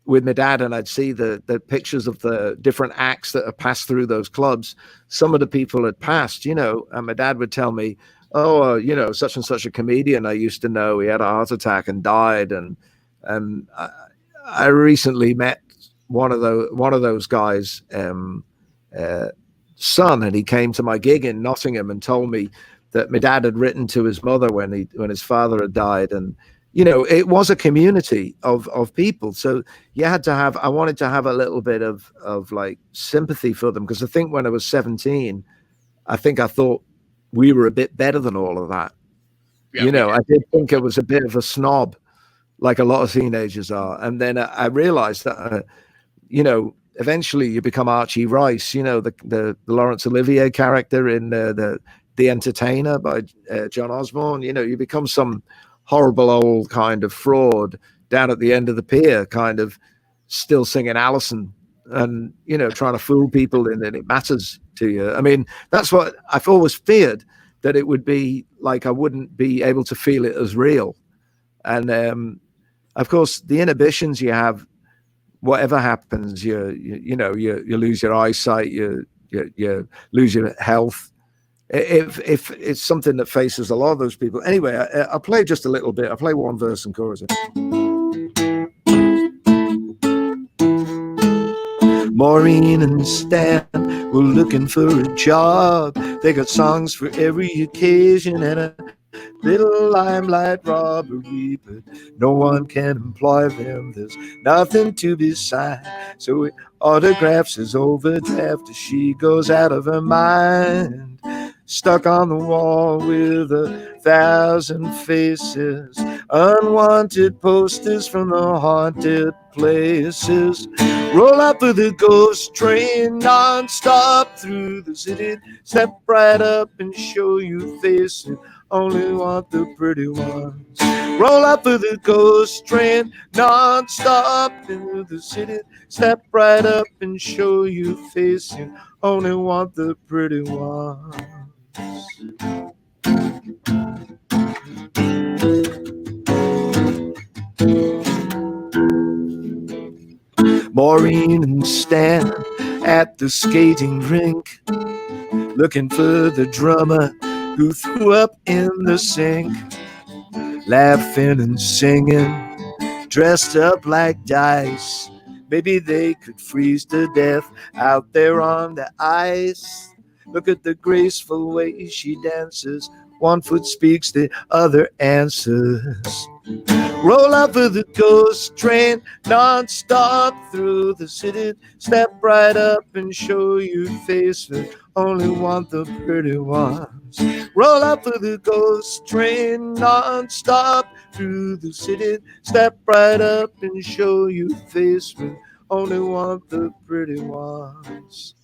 with my dad and I'd see the pictures of the different acts that had passed through those clubs. Some of the people had passed, you know, and my dad would tell me, oh, you know, such and such a comedian I used to know, he had a heart attack and died. And I recently met one of those guys' son, and he came to my gig in Nottingham and told me that my dad had written to his mother when his father had died. And you know, it was a community of people. So you had to have, I wanted to have a little bit of like sympathy for them, because I think when I was 17, I think I thought we were a bit better than all of that. Yeah, you know, I did think I was a bit of a snob, like a lot of teenagers are. And then I realized that, you know, eventually you become Archie Rice, you know, the Laurence Olivier character in the Entertainer by John Osborne. You know, you become some horrible old kind of fraud down at the end of the pier, kind of still singing Allison and, you know, trying to fool people, and it matters to you. I mean, that's what I've always feared, that it would be like I wouldn't be able to feel it as real. And of course, the inhibitions you have, whatever happens, you lose your eyesight, you lose your health. If it's something that faces a lot of those people. Anyway, I'll play just a little bit. I'll play one verse and chorus. Maureen and Stan were looking for a job. They got songs for every occasion and a little limelight robbery, but no one can employ them. There's nothing to be signed, so it autographs his overdraft as she goes out of her mind. Stuck on the wall with 1,000 faces, unwanted posters from the haunted places. Roll up with the ghost train non-stop through the city. Step right up and show you faces, only want the pretty ones. Roll up with the ghost train non-stop through the city. Step right up and show you faces, only want the pretty ones. Maureen and Stan at the skating rink, looking for the drummer who threw up in the sink, laughing and singing, dressed up like dice. Maybe they could freeze to death out there on the ice. Look at the graceful way she dances. One foot speaks, the other answers. Roll up with the ghost train, non-stop through the city. Step right up and show your face, but only want the pretty ones. Roll up with the ghost train, non-stop through the city. Step right up and show your face, but only want the pretty ones.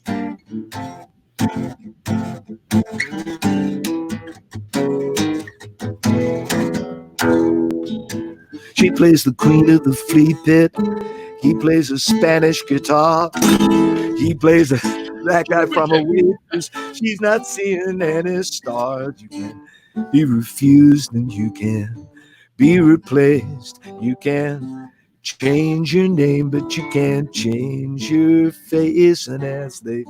She plays the queen of the flea pit. He plays a Spanish guitar. He plays that guy from a waitress. She's not seeing any stars. You can be refused and you can be replaced. You can change your name, but you can't change your face. And as they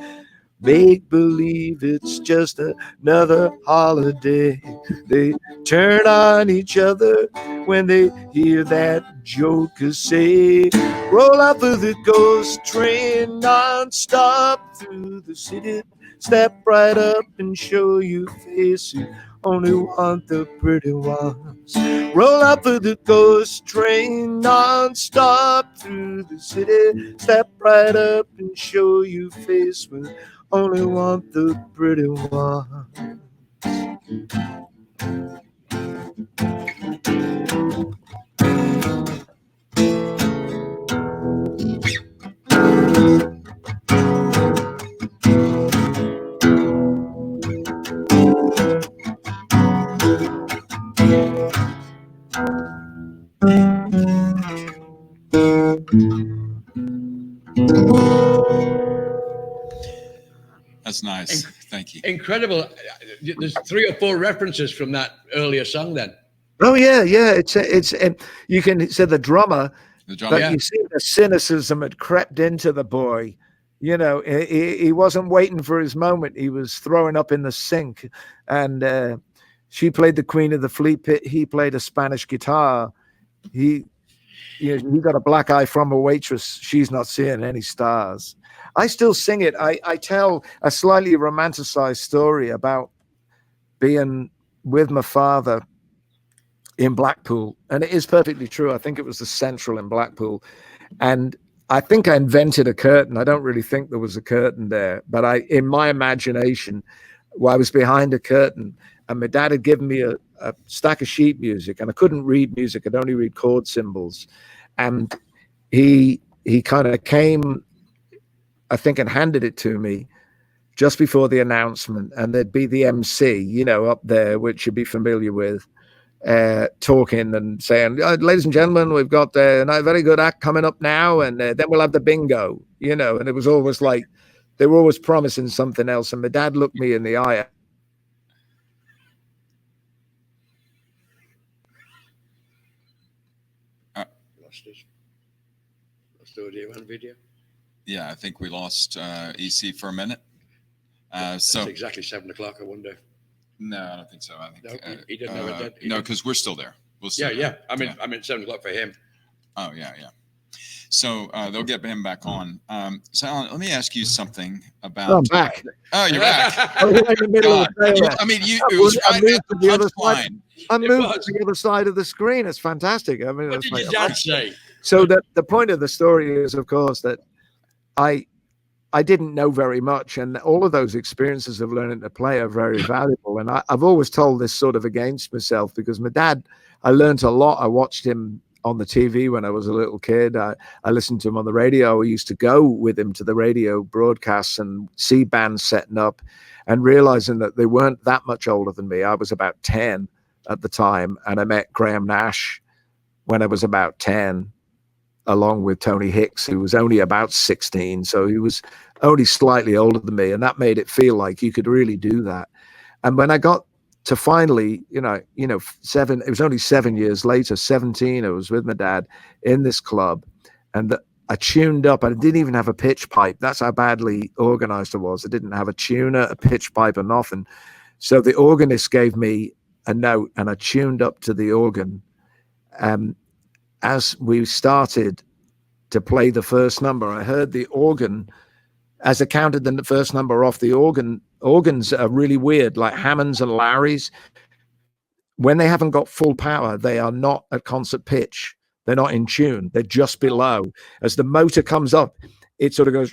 make believe it's just another holiday, they turn on each other when they hear that joker say, roll up with the ghost train, non-stop through the city. Step right up and show your face. You only want the pretty ones. Roll up with the ghost train, non-stop through the city. Step right up and show your face. We only want the pretty ones. That's nice. Thank you. Incredible. There's 3 or 4 references from that earlier song then. Oh yeah. It's you can say the drummer. But yeah. You see the cynicism had crept into the boy. You know, he wasn't waiting for his moment. He was throwing up in the sink. And she played the queen of the flea pit. He played a Spanish guitar. He got a black eye from a waitress. She's not seeing any stars. I still sing it. I tell a slightly romanticized story about being with my father in Blackpool, and it is perfectly true. I think it was the Central in Blackpool, and I think I invented a curtain. I don't really think there was a curtain there, but in my imagination, I was behind a curtain, and my dad had given me a stack of sheet music, and I couldn't read music. I'd only read chord symbols, and he kind of came, I think, and handed it to me just before the announcement, and there'd be the MC, up there, which you'd be familiar with, talking and saying, ladies and gentlemen, we've got a very good act coming up now, and then we'll have the bingo, and it was always like they were always promising something else. And my dad looked me in the eye. Lost audio and video. Yeah, I think we lost EC for a minute. So it's exactly 7 o'clock. I wonder. No, I don't think so. I think no, he didn't know it. No, because we're still there. We'll still yeah. I mean 7 o'clock for him. Oh yeah. So they'll get him back on. So Allan, let me ask you something about. I'm back. Oh, you're back. I was in the middle of the I mean, it was right at the punchline. I moved to the other side of the screen. It's fantastic. I mean, what did your dad say? So the point of the story is, of course, that I didn't know very much, and all of those experiences of learning to play are very valuable. And I've always told this sort of against myself, because my dad, I learned a lot. I watched him on the TV when I was a little kid. I listened to him on the radio. I used to go with him to the radio broadcasts and see bands setting up, and realizing that they weren't that much older than me. I was about 10 at the time, and I met Graham Nash when I was about 10. Along with Tony Hicks, who was only about 16. So he was only slightly older than me. And that made it feel like you could really do that. And when I got to finally, it was only 7 years later, 17, I was with my dad in this club, and I tuned up. I didn't even have a pitch pipe. That's how badly organized I was. I didn't have a tuner, a pitch pipe, or nothing. So the organist gave me a note, and I tuned up to the organ. As we started to play the first number, I heard the organ, as I counted the first number off, the organs are really weird, like Hammonds and Larrys. When they haven't got full power, they are not at concert pitch. They're not in tune. They're just below. As the motor comes up, it sort of goes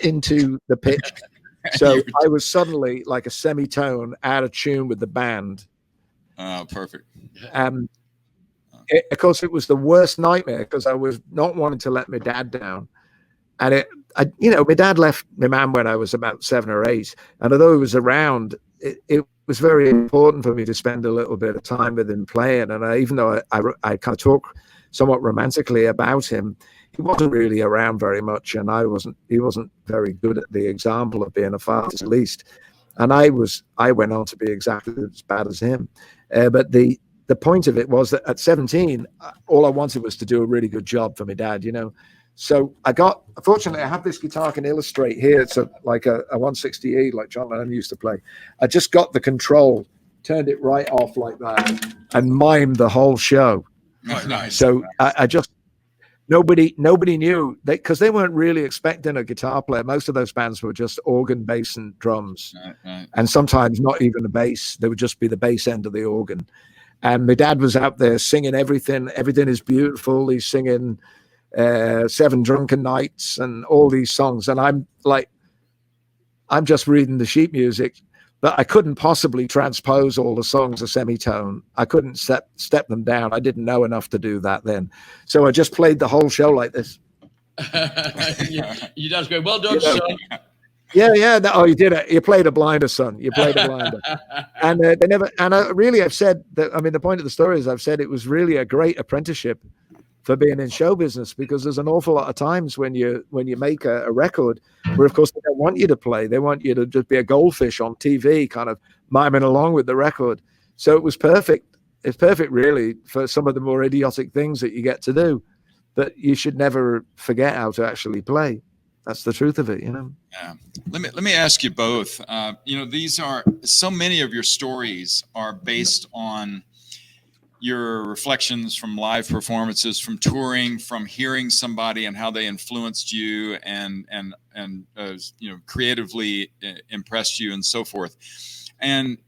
into the pitch. So I was suddenly like a semitone out of tune with the band. Oh, perfect. Of course, it was the worst nightmare because I was not wanting to let my dad down. And my dad left my mum when I was about 7 or 8. And although he was around, it was very important for me to spend a little bit of time with him playing. And even though I kind of talk somewhat romantically about him, he wasn't really around very much. And he wasn't very good at the example of being a father, at least. And I went on to be exactly as bad as him. But the point of it was that at 17, all I wanted was to do a really good job for my dad, So fortunately, I have this guitar I can illustrate here. It's like a 160E, like John Lennon used to play. I just got the control, turned it right off like that, and mimed the whole show. Oh, nice. So I just, nobody knew, because they weren't really expecting a guitar player. Most of those bands were just organ, bass, and drums. Right. And sometimes not even a bass. They would just be the bass end of the organ. And my dad was out there singing everything. Everything is beautiful. He's singing 7 Drunken Nights and all these songs. And I'm just reading the sheet music, but I couldn't possibly transpose all the songs a semitone. I couldn't step them down. I didn't know enough to do that then. So I just played the whole show like this. You just go, well done, son. Yeah. No, you did it. You played a blinder, son. You played a blinder. And they never. And I've said that. I mean, the point of the story is, I've said it was really a great apprenticeship for being in show business, because there's an awful lot of times when you make a record where, of course, they don't want you to play. They want you to just be a goldfish on TV, kind of miming along with the record. So it was perfect. It's perfect, really, for some of the more idiotic things that you get to do. But you should never forget how to actually play. That's the truth of it, Yeah. Let me ask you both. These are, so many of your stories are based on your reflections from live performances, from touring, from hearing somebody and how they influenced you and creatively impressed you and so forth. And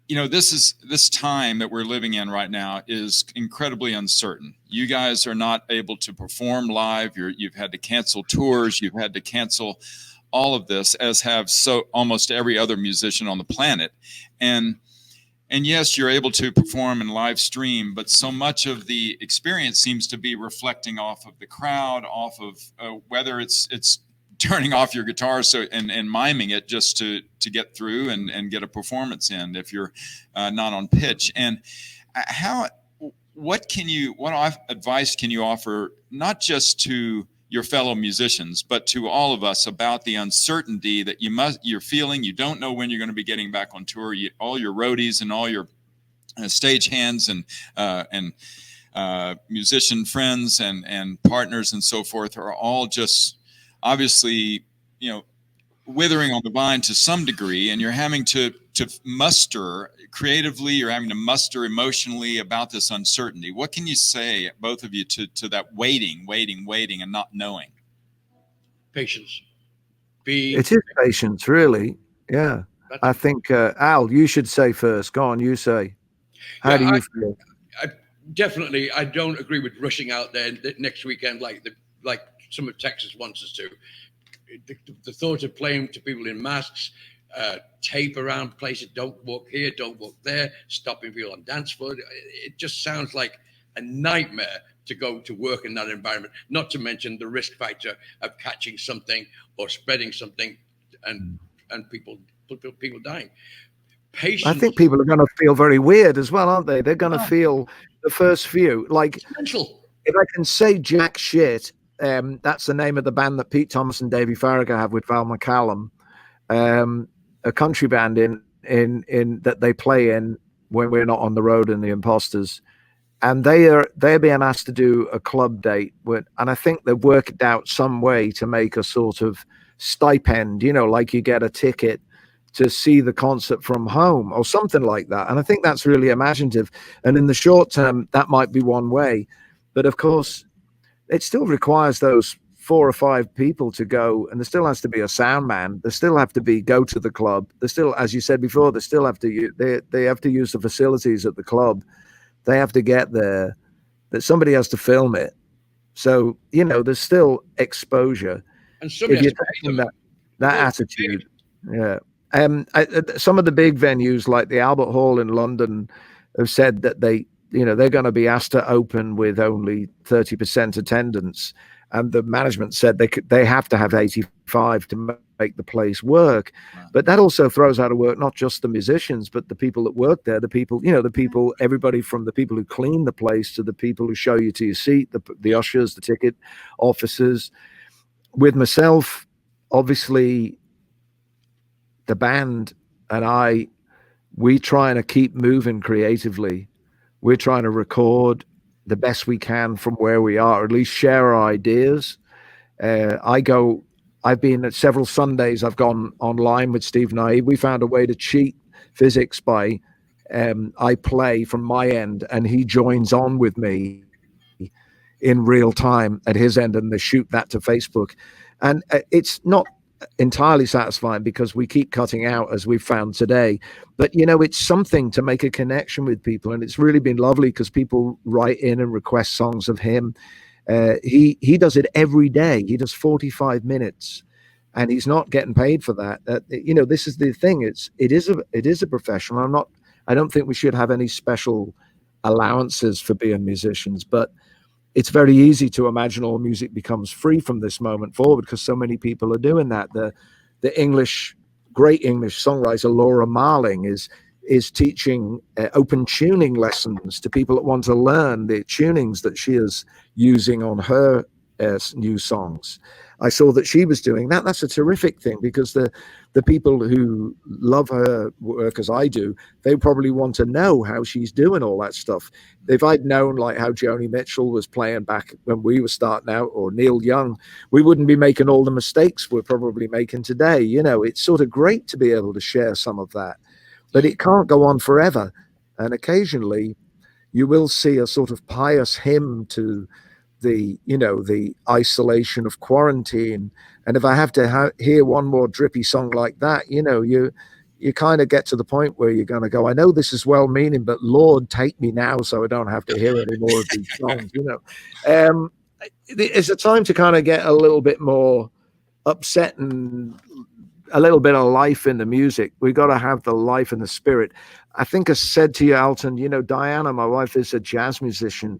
this time that we're living in right now is incredibly uncertain. You guys are not able to perform live. You've had to cancel tours. You've had to cancel all of this, as have almost every other musician on the planet. And yes, you're able to perform and live stream, but so much of the experience seems to be reflecting off of the crowd, off of whether it's turning off your guitar and miming it just to get through and get a performance in if you're not on pitch. And what advice can you offer, not just to your fellow musicians, but to all of us, about the uncertainty that you're feeling? You don't know when you're going to be getting back on tour. All your roadies and all your stage hands and musician friends and partners and so forth are all just obviously, withering on the vine to some degree, and you're having to muster creatively, you're having to muster emotionally about this uncertainty. What can you say, both of you, to that waiting and not knowing? Patience. It is patience, really. Yeah. I think, Al, you should say first. Go on, you say. How do you feel? Definitely, I don't agree with rushing out there next weekend like some of Texas wants us to. The thought of playing to people in masks, tape around places, don't walk here, don't walk there, stopping people on dance floor. It just sounds like a nightmare to go to work in that environment, not to mention the risk factor of catching something or spreading something and people dying. Patience. I think people are going to feel very weird as well, aren't they? They're going to feel the first few. Like, if I can say jack shit, that's the name of the band that Pete Thomas and Davey Farragher have with Val McCallum, a country band in that they play in when we're not on the road in the Imposters. And they're being asked to do a club date and I think they've worked out some way to make a sort of stipend, like you get a ticket to see the concert from home or something like that. And I think that's really imaginative. And in the short term, that might be one way. But of course, it still requires those 4 or 5 people to go, and there still has to be a sound man. There still have to be go to the club. There still, as you said before, they still have to they have to use the facilities at the club. They have to get there. That somebody has to film it. So there's still exposure. And somebody has to pay them. That attitude, yeah. Some of the big venues like the Albert Hall in London have said that they're going to be asked to open with only 30% attendance. And the management said they have to have 85 to make the place work. Wow. But that also throws out of work not just the musicians, but the people that work there, the people, everybody from the people who clean the place to the people who show you to your seat, the ushers, the ticket officers. With myself, obviously, the band and we trying to keep moving creatively. We're trying to record the best we can from where we are, or at least share our ideas. I've been at several Sundays, I've gone online with Steve Nye. We found a way to cheat physics by I play from my end and he joins on with me in real time at his end, and they shoot that to Facebook. And it's not entirely satisfying because we keep cutting out, as we've found today, but it's something to make a connection with people, and it's really been lovely because people write in and request songs of him. He does it every day. He does 45 minutes and he's not getting paid for that. This is the thing. It is a professional. I don't think we should have any special allowances for being musicians, but it's very easy to imagine all music becomes free from this moment forward because so many people are doing that. The great English songwriter Laura Marling is teaching open tuning lessons to people that want to learn the tunings that she is using on her new songs. I saw that she was doing that. That's a terrific thing because the people who love her work as I do, they probably want to know how she's doing all that stuff. If I'd known like how Joni Mitchell was playing back when we were starting out, or Neil Young, we wouldn't be making all the mistakes we're probably making today. It's sort of great to be able to share some of that, but it can't go on forever. And occasionally you will see a sort of pious hymn to the isolation of quarantine. And if I have to hear one more drippy song like that, you kind of get to the point where you're going to go, I know this is well meaning, but Lord, take me now so I don't have to hear any more of these songs. It's a time to kind of get a little bit more upset and a little bit of life in the music. We got to have the life and the spirit. I think I said to you, Alton, Diana, my wife, is a jazz musician,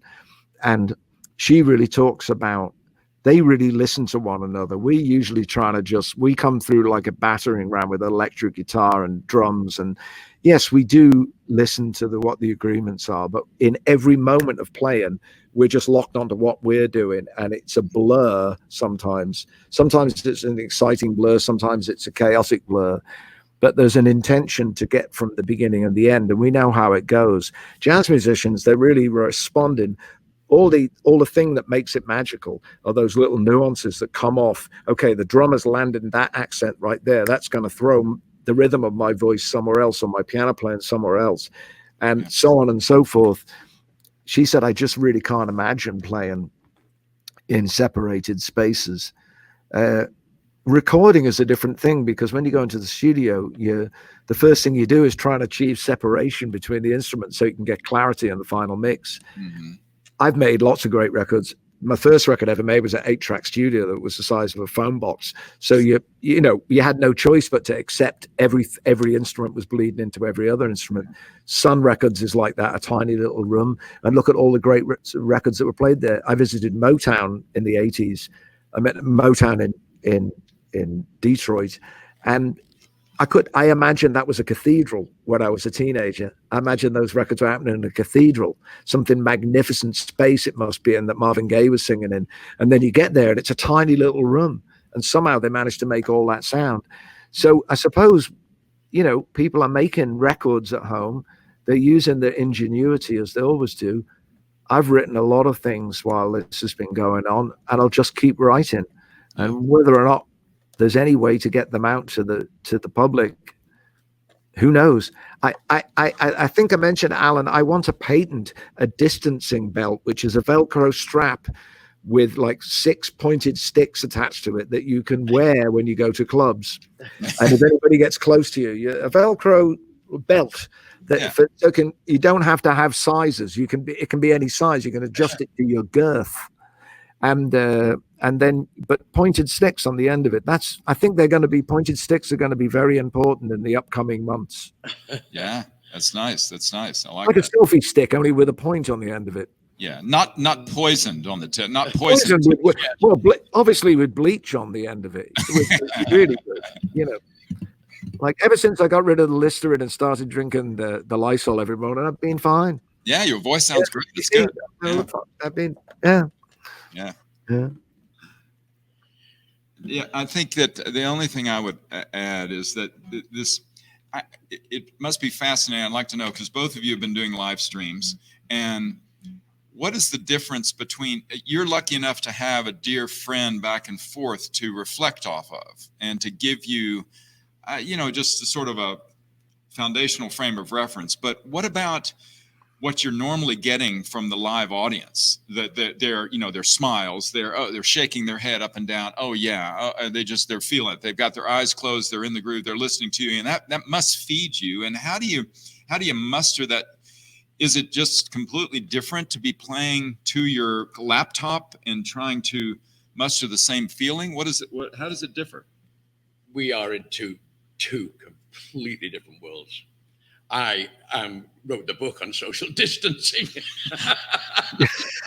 and she really talks about, they really listen to one another. We usually we come through like a battering ram with electric guitar and drums. And yes, we do listen to what the agreements are, but in every moment of playing, we're just locked onto what we're doing. And it's a blur sometimes. Sometimes it's an exciting blur. Sometimes it's a chaotic blur. But there's an intention to get from the beginning and the end. And we know how it goes. Jazz musicians, they're really responding. All the thing that makes it magical are those little nuances that come off. Okay, the drummer's landing that accent right there. That's going to throw the rhythm of my voice somewhere else, or my piano playing somewhere else, and so on and so forth. She said, I just really can't imagine playing in separated spaces. Recording is a different thing because when you go into the studio, the first thing you do is try and achieve separation between the instruments so you can get clarity on the final mix. Mm-hmm. I've made lots of great records. My first record I ever made was an 8-track studio that was the size of a phone box. So you had no choice but to accept every instrument was bleeding into every other instrument. Sun Records is like that, a tiny little room. And look at all the great records that were played there. I visited Motown in the 80s. I met Motown in Detroit, and I imagine that was a cathedral when I was a teenager. I imagine those records were happening in a cathedral, something magnificent space it must be, and that Marvin Gaye was singing in. And then you get there and it's a tiny little room, and somehow they managed to make all that sound. So I suppose, people are making records at home. They're using their ingenuity as they always do. I've written a lot of things while this has been going on, and I'll just keep writing. And whether or not there's any way to get them out to the public, who knows? I think I mentioned, Alan, I want to patent a distancing belt, which is a Velcro strap with like 6 pointed sticks attached to it that you can wear when you go to clubs. And if anybody gets close to you, a Velcro belt that you don't have to have sizes. It can be any size. You can adjust it to your girth. And then, but pointed sticks on the end of it. I think pointed sticks are going to be very important in the upcoming months. Yeah, that's nice. That's nice. I like a that. selfie stick, only with a point on the end of it. Yeah, not poisoned on the tip. Not poisoned. Obviously with bleach on the end of it. It's really good. Like ever since I got rid of the Listerine and started drinking the Lysol every morning, I've been fine. Yeah, your voice sounds great. It's good. Yeah, I think that the only thing I would add is that it must be fascinating. I'd like to know, because both of you have been doing live streams, and what is the difference between, you're lucky enough to have a dear friend back and forth to reflect off of and to give you, just a sort of a foundational frame of reference. But what about what you're normally getting from the live audience? Their smiles, they're shaking their head up and down. Oh yeah, they're feeling it. They've got their eyes closed. They're in the groove. They're listening to you, and that must feed you. And how do you muster that? Is it just completely different to be playing to your laptop and trying to muster the same feeling? What is it? How does it differ? We are in two completely different worlds. I wrote the book on social distancing.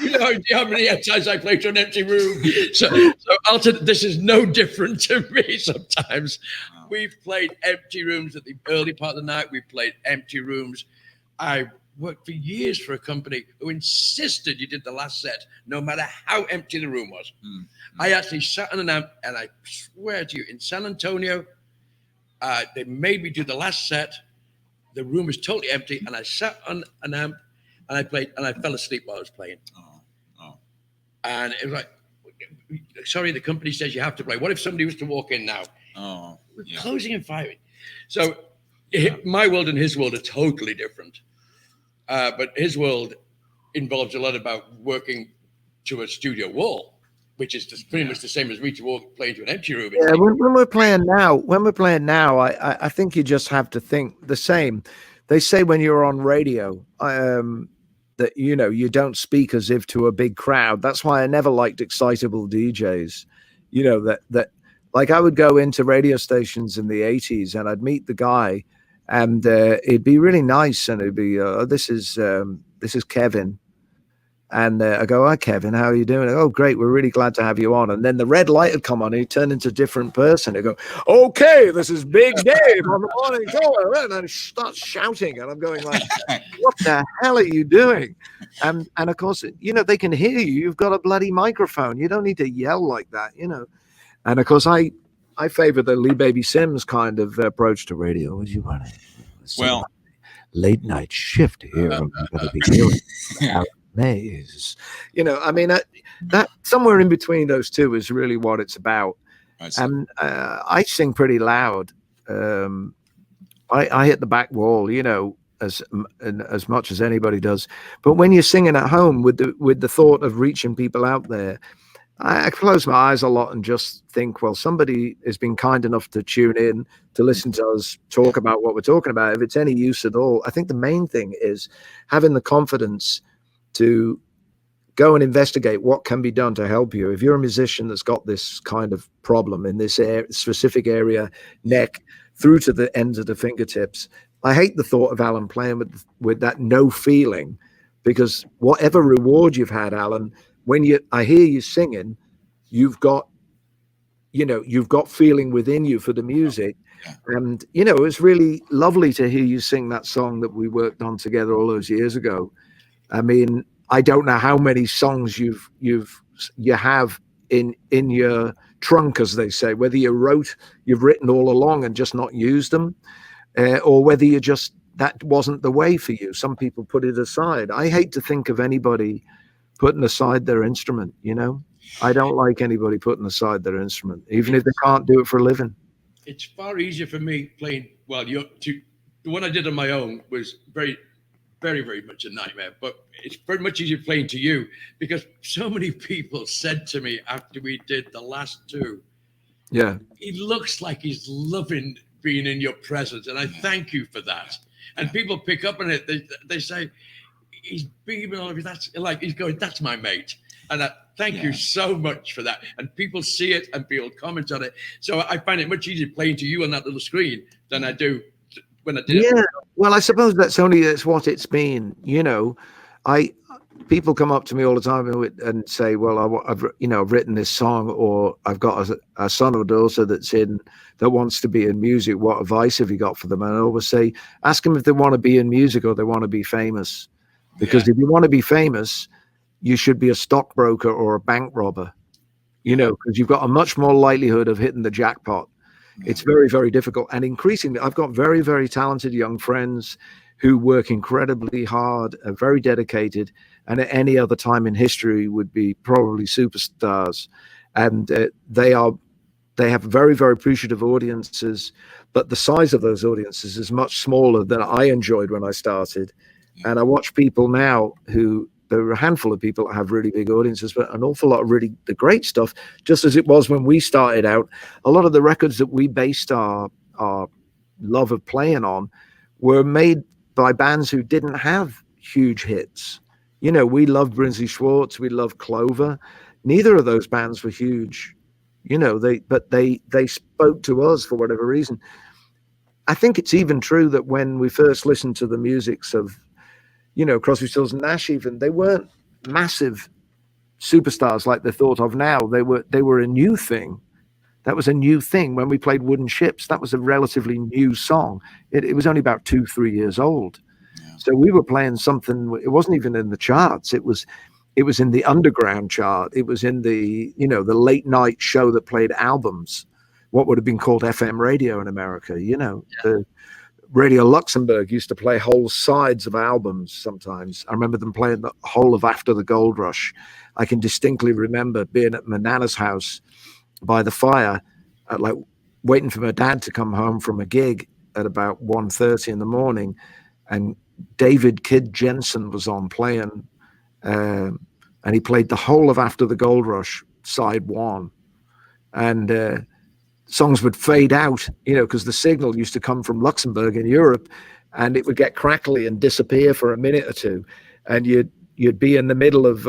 You know how many times I play to an empty room. So Alton, this is no different to me sometimes. Wow. We've played empty rooms at the early part of the night. We've played empty rooms. I worked for years for a company who insisted you did the last set, no matter how empty the room was. Mm-hmm. I actually sat on an amp, and I swear to you, in San Antonio, they made me do the last set. The room was totally empty, and I sat on an amp, and I played, and I fell asleep while I was playing. Oh. And it was like, sorry, the company says you have to play. What if somebody was to walk in now? Oh, we're closing and firing. So my world and his world are totally different. But his world involves a lot about working to a studio wall, which is pretty much the same as me to play into an empty room. Yeah, when we're playing now, I think you just have to think the same. They say when you're on radio, that you don't speak as if to a big crowd. That's why I never liked excitable DJs. That like I would go into radio stations in the 80s and I'd meet the guy, and it'd be really nice, and it'd be this is Kevin. And I go, hi, Kevin, how are you doing? Oh, great. We're really glad to have you on. And then the red light would come on and he'd turn into a different person. I go, okay, this is Big Dave on the morning show. And I start shouting. And I'm going like, what the hell are you doing? And of course, they can hear you. You've got a bloody microphone. You don't need to yell like that, And of course, I favor the Lee Baby Sims kind of approach to radio. Would you want to? Well, late night shift here. I'm going to be hearing maze. That somewhere in between those two is really what it's about. And I sing pretty loud. I hit the back wall, as much as anybody does. But when you're singing at home with the thought of reaching people out there, I close my eyes a lot and just think, well, somebody has been kind enough to tune in to listen to us talk about what we're talking about. If it's any use at all, I think the main thing is having the confidence to go and investigate what can be done to help you. If you're a musician that's got this kind of problem in this specific area, neck through to the ends of the fingertips, I hate the thought of Allan playing with that no feeling, because whatever reward you've had, Allan, when I hear you singing, you've got feeling within you for the music. And, it was really lovely to hear you sing that song that we worked on together all those years ago. I mean, I don't know how many songs you have in your trunk, as they say, whether you've written all along and just not used them, or whether that wasn't the way for you. Some people put it aside. I hate to think of anybody putting aside their instrument. I don't like anybody putting aside their instrument, even if they can't do it for a living. It's far easier for me playing the one I did on my own was very, very much a nightmare. But it's very much easier playing to you because so many people said to me after we did the last two, yeah, he looks like he's loving being in your presence, and I thank you for that. And people pick up on it. They say he's beaming all of you. That's like he's going. That's my mate. And thank you so much for that. And people see it and people comment on it. So I find it much easier playing to you on that little screen than I do when I did it. Yeah. Well, I suppose that's what it's been. You know, people come up to me all the time and say, "Well, I've written this song, or I've got a son or daughter that wants to be in music. What advice have you got for them?" And I always say, ask them if they want to be in music or they want to be famous. Because if you want to be famous, you should be a stockbroker or a bank robber, because you've got a much more likelihood of hitting the jackpot. It's very, very difficult. And increasingly, I've got very, very talented young friends who work incredibly hard, are very dedicated, and at any other time in history would be probably superstars. And they have very, very appreciative audiences, but the size of those audiences is much smaller than I enjoyed when I started. And I watch people now there are a handful of people that have really big audiences, but an awful lot of really the great stuff, just as it was when we started out. A lot of the records that we based our love of playing on were made by bands who didn't have huge hits. We loved Brinsley Schwartz, we loved Clover. Neither of those bands were huge, but they spoke to us for whatever reason. I think it's even true that when we first listened to the musics of Crosby, Stills and Nash, even they weren't massive superstars like they're thought of now. They were a new thing. That was a new thing. When we played Wooden Ships, that was a relatively new song. It was only about 2-3 years old. Yeah. So we were playing something. It wasn't even in the charts. It was in the underground chart. It was in the the late night show that played albums, what would have been called FM radio in America. The Radio Luxembourg used to play whole sides of albums sometimes. I remember them playing the whole of After the Gold Rush. I can distinctly remember being at my nana's house by the fire, waiting for my dad to come home from a gig at about 1:30 in the morning, and David Kid Jensen was on playing, and he played the whole of After the Gold Rush, side one. And songs would fade out, because the signal used to come from Luxembourg in Europe, and it would get crackly and disappear for a minute or two, and you'd be in the middle of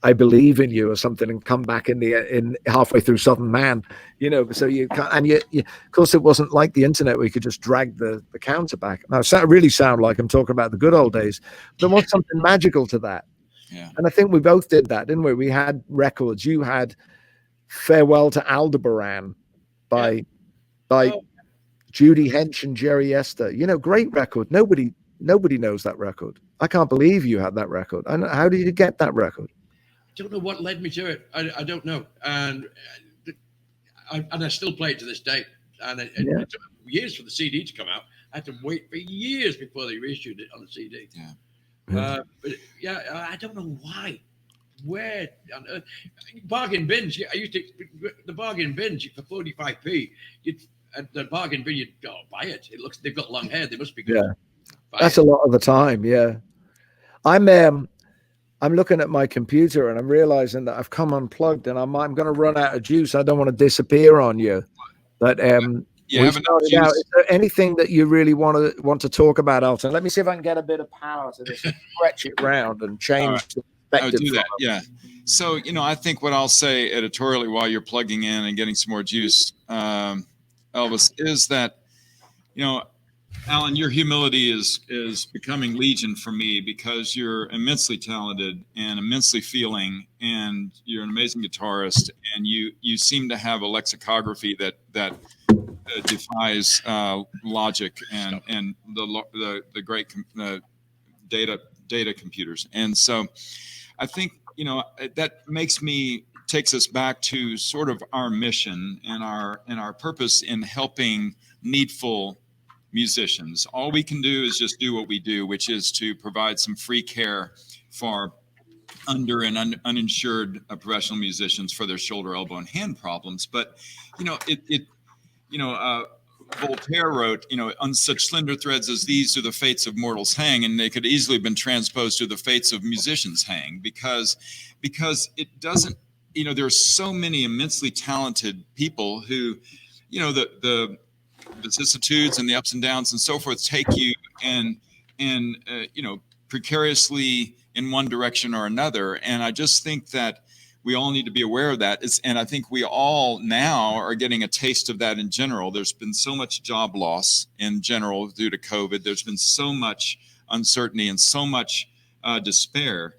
I Believe in You or something, and come back in halfway through Southern Man, So you can't, and you, of course, it wasn't like the internet where you could just drag the counter back. Now, I really sound like I'm talking about the good old days. There was something magical to that, and I think we both did that, didn't we? We had records. You had Farewell to Aldebaran by Judy Hench and Jerry Esther. Great record. Nobody knows that record. I can't believe you had that record. How did you get that record? I don't know what led me to it. I don't know. And I still play it to this day. And it took years for the CD to come out. I had to wait for years before they reissued it on the CD. But I don't know why. Where on earth? Bargain bins? I used to the bargain bins for 45p. The bargain bin, you'd go buy it. It looks they've got long hair. They must be good. That's a lot of the time. Yeah, I'm looking at my computer and I'm realizing that I've come unplugged and I'm going to run out of juice. I don't want to disappear on you, but we started out. Is there anything that you really want to talk about, Alton? Let me see if I can get a bit of power to this, stretch it round and change. I would do that. Yeah. So, I think what I'll say editorially while you're plugging in and getting some more juice, Elvis, is that, Allan, your humility is becoming legion for me because you're immensely talented and immensely feeling, and you're an amazing guitarist, and you seem to have a lexicography that defies logic and the great data computers. And so I think, that takes us back to sort of our mission and our purpose in helping needful musicians. All we can do is just do what we do, which is to provide some free care for under and uninsured professional musicians for their shoulder, elbow, and hand problems. But, Voltaire wrote, on such slender threads as these do the fates of mortals hang, and they could easily have been transposed to the fates of musicians hang, because it doesn't, there are so many immensely talented people who, the vicissitudes and the ups and downs and so forth take you and precariously in one direction or another. And I just think that we all need to be aware of that. And I think we all now are getting a taste of that in general. There's been so much job loss in general due to COVID. There's been so much uncertainty and so much despair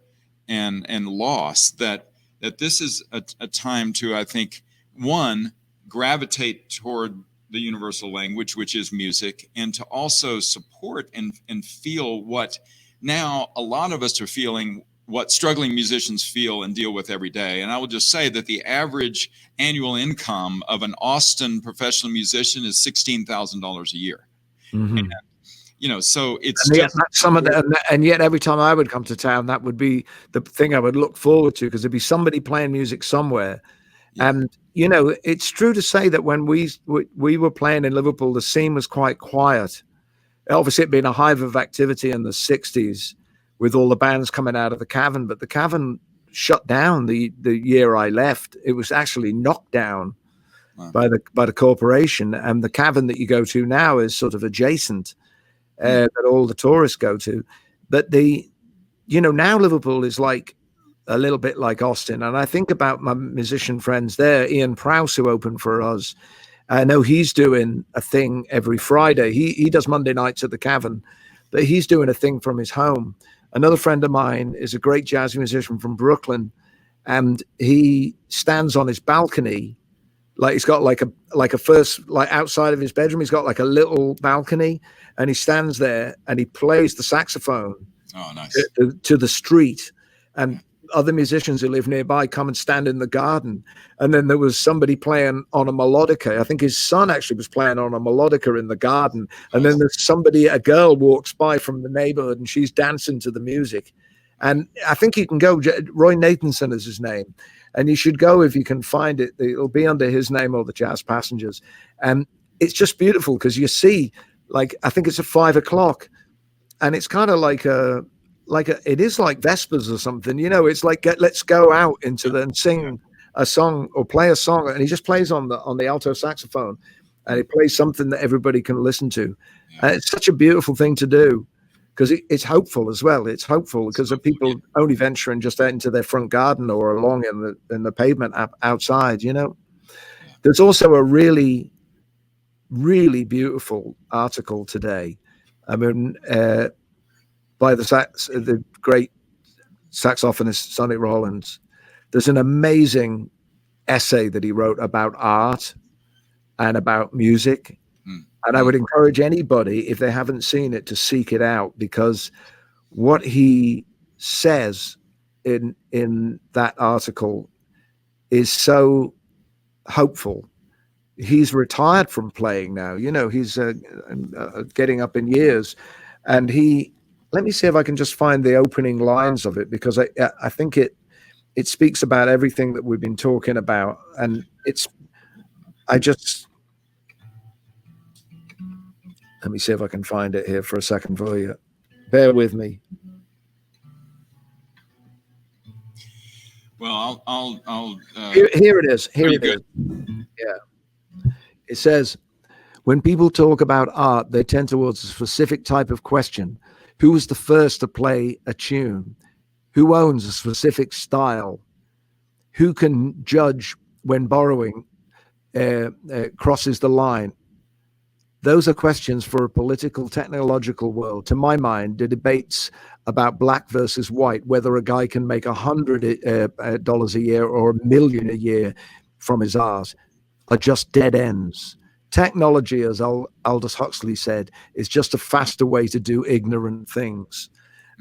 and loss that this is a time to, I think, one, gravitate toward the universal language, which is music, and to also support and feel what now a lot of us are feeling, what struggling musicians feel and deal with every day. And I will just say that the average annual income of an Austin professional musician is $16,000 a year. Mm-hmm. And, so it's and yet every time I would come to town, that would be the thing I would look forward to, because there'd be somebody playing music somewhere. Yeah. And, it's true to say that when we were playing in Liverpool, the scene was quite quiet. Obviously, it'd been a hive of activity in the 60s with all the bands coming out of the Cavern, but the Cavern shut down the year I left. It was actually knocked down by the corporation, and the Cavern that you go to now is sort of adjacent that all the tourists go to. But now Liverpool is like a little bit like Austin. And I think about my musician friends there, Ian Prowse, who opened for us. I know he's doing a thing every Friday. He does Monday nights at the Cavern, but he's doing a thing from his home. Another friend of mine is a great jazz musician from Brooklyn, and he stands on his balcony, like he's got like outside of his bedroom, he's got like a little balcony, and he stands there and he plays the saxophone to the street, and other musicians who live nearby come and stand in the garden. And then there was somebody playing on a melodica. I think his son actually was playing on a melodica in the garden. And then there's a girl walks by from the neighborhood and she's dancing to the music. And I think you can go, Roy Nathanson is his name. And you should go if you can find it. It'll be under his name or the Jazz Passengers. And it's just beautiful because you see, I think it's at 5 o'clock, and it's kind of it is like Vespers or something, it's like, let's go out and sing a song or play a song. And he just plays on the alto saxophone, and he plays something that everybody can listen to. And it's such a beautiful thing to do, because it's hopeful as well. It's hopeful because of people only venturing just out into their front garden or along in the pavement outside, There's also a really, really beautiful article today. I mean, by the great saxophonist Sonny Rollins. There's an amazing essay that he wrote about art and about music. And I would encourage anybody, if they haven't seen it, to seek it out, because what he says in that article is so hopeful. He's retired from playing now. He's getting up in years, and let me see if I can just find the opening lines of it, because I think it speaks about everything that we've been talking about. And let me see if I can find it here for a second for you. Bear with me. Well, I'll here it is. Here it is. Yeah. It says, when people talk about art, they tend towards a specific type of question. Who was the first to play a tune? Who owns a specific style? Who can judge when borrowing crosses the line? Those are questions for a political, technological world. To my mind, the debates about black versus white, whether a guy can make $100 a year or $1 million a year from his art, are just dead ends. Technology, as Aldous Huxley said, is just a faster way to do ignorant things.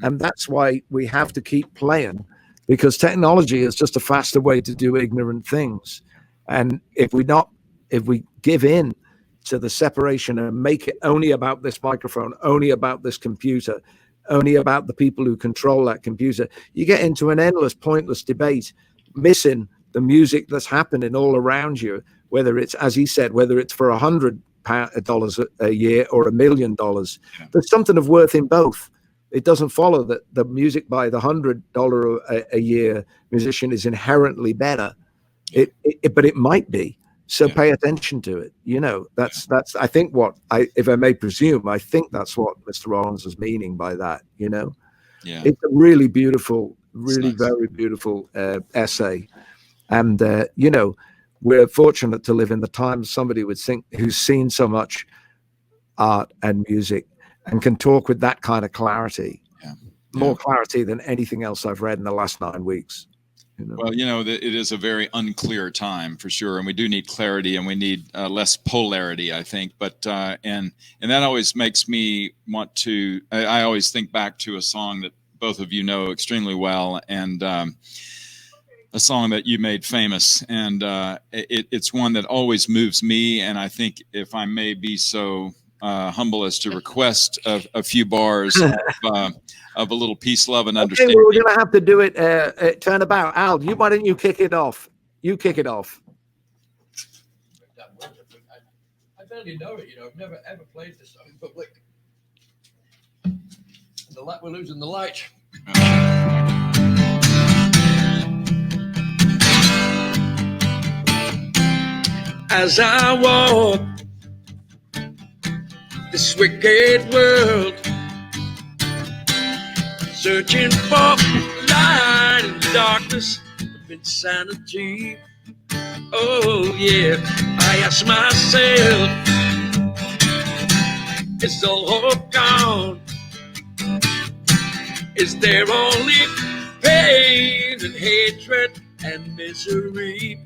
And that's why we have to keep playing, because technology is just a faster way to do ignorant things. And if we give in to the separation and make it only about this microphone, only about this computer, only about the people who control that computer, you get into an endless, pointless debate, missing the music that's happening all around you, whether it's, as he said, whether it's for $100 dollars a year or $1 million. There's something of worth in both. It doesn't follow that the music by the $100 a year musician is inherently better. But it might be. So pay attention to it. That's I think if I may presume, I think that's what Mr. Rollins was meaning by that. It's a really beautiful, really very beautiful essay. And we're fortunate to live in the time somebody would think who's seen so much art and music and can talk with that kind of clarity, more clarity than anything else I've read in the last 9 weeks. Well, it is a very unclear time for sure, and we do need clarity, and we need less polarity, I think. But and that always makes me want to. I always think back to a song that both of you know extremely well, and a song that you made famous, and it's one that always moves me. And I think, if I may be so humble as to request a few bars of a little peace, love, and understanding. Okay, well, we're going to have to do it turnabout. Al, why don't you kick it off? You kick it off. I barely know it, I've never ever played this song in public. We're losing the light. As I walk this wicked world, searching for light in the darkness of insanity. Oh yeah, I ask myself, is all hope gone? Is there only pain and hatred and misery?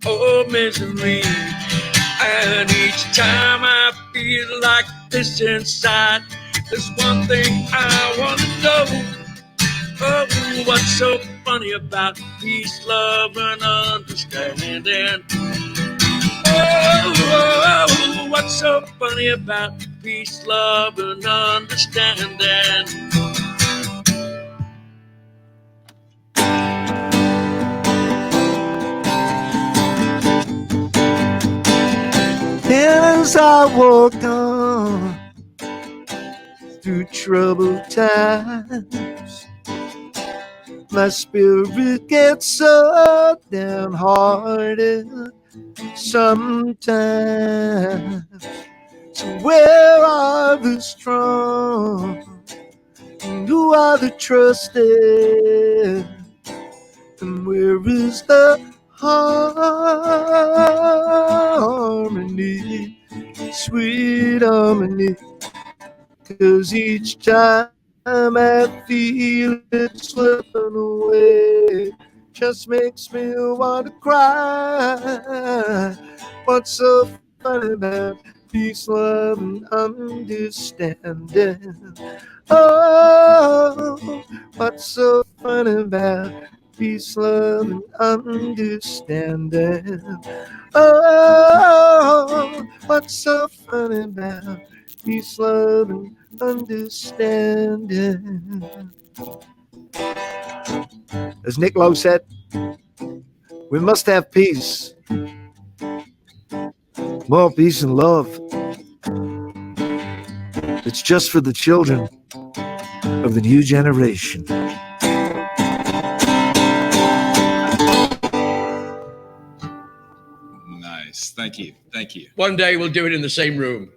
Oh, misery. And each time I feel like this inside, there's one thing I want to know. Oh, what's so funny about peace, love, and understanding? Oh, what's so funny about peace, love, and understanding? As I walk on through troubled times, my spirit gets so downhearted sometimes. So where are the strong? And who are the trusted? And where is the harmony, sweet harmony? 'Cause each time I feel it slipping away, just makes me want to cry. What's so funny about peace, love, and understanding? Oh, what's so funny about peace, love, and understanding? Oh, what's so funny about peace, love, and understanding? As Nick Lowe said, we must have peace, more peace and love. It's just for the children of the new generation. Nice. Thank you. One day we'll do it in the same room.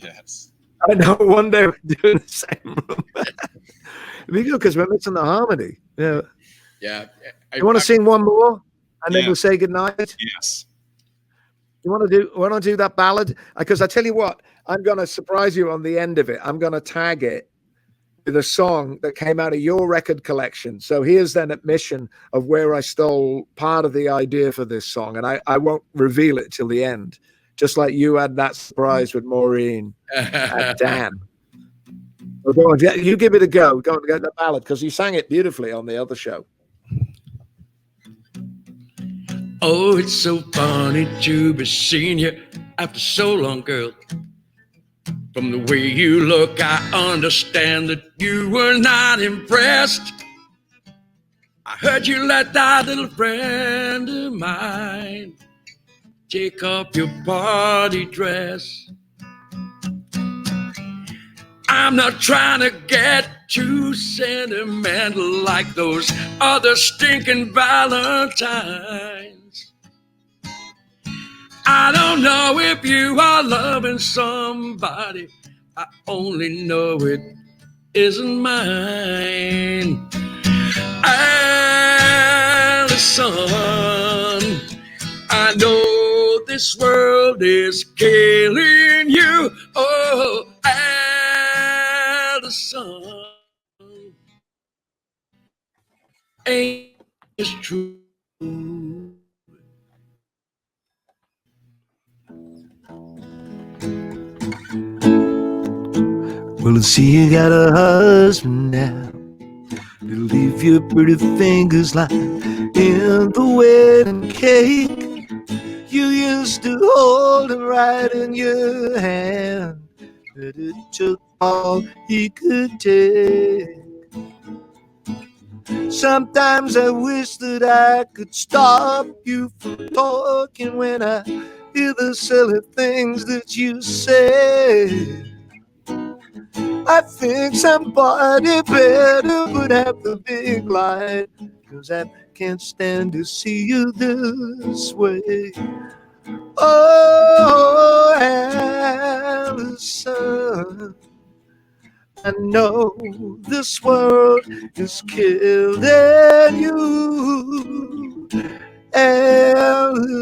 Yes. I know, one day we'll do it in the same room. Because we're missing the harmony. Yeah. Yeah. You want to sing one more, and then we'll say goodnight? Yes. You want to do that ballad? Because I tell you what, I'm going to surprise you on the end of it. I'm going to tag it with a song that came out of your record collection. So here's an admission of where I stole part of the idea for this song, and I won't reveal it till the end. Just like you had that surprise with Maureen and Dan. So go on, you give it a go. Go and get the ballad, because you sang it beautifully on the other show. Oh, it's so funny to be seeing you after so long, girl. From the way you look, I understand that you were not impressed. I heard you let that little friend of mine take off your party dress. I'm not trying to get too sentimental like those other stinking Valentines. I don't know if you are loving somebody. I only know it isn't mine. Allison, I know this world is killing you. Oh, Allison, ain't it true? Well, I see you got a husband now. It'll leave your pretty fingers like in the wedding cake. You used to hold him right in your hand, but it took all he could take. Sometimes I wish that I could stop you from talking when I hear the silly things that you say. I think somebody better would have the big light, 'cause I can't stand to see you this way. Oh, Allison, I know this world is killing you. Allison,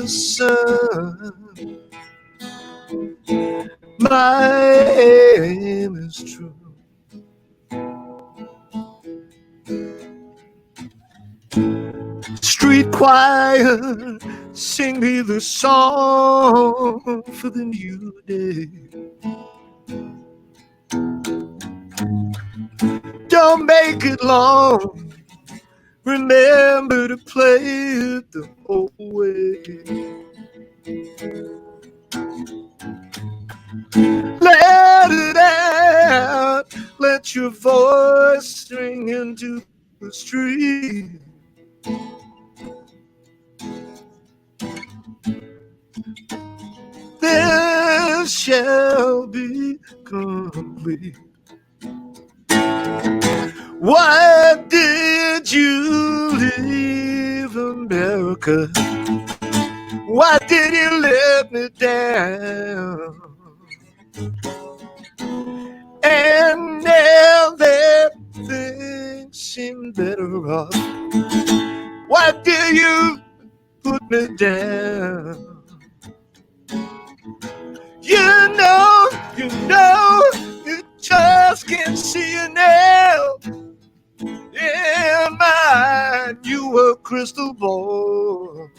my aim is true. Street choir, sing me the song for the new day. Don't make it long. Remember to play it the whole way. Let it out. Let your voice ring into the street. This shall be complete. Why did you leave America? Why did you let me down? And now that things seem better off, why did you put me down? You know, you just can't see it now. In mine, you were crystal ball.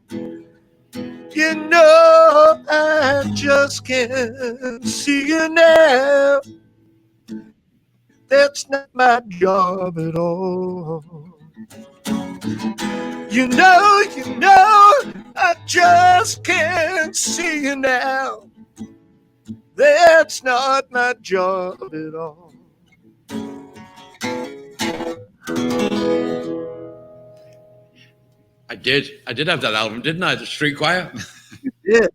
You know, I just can't see you now. That's not my job at all. You know, I just can't see you now. That's not my job at all. I did have that album, didn't I? The Street Choir. You did.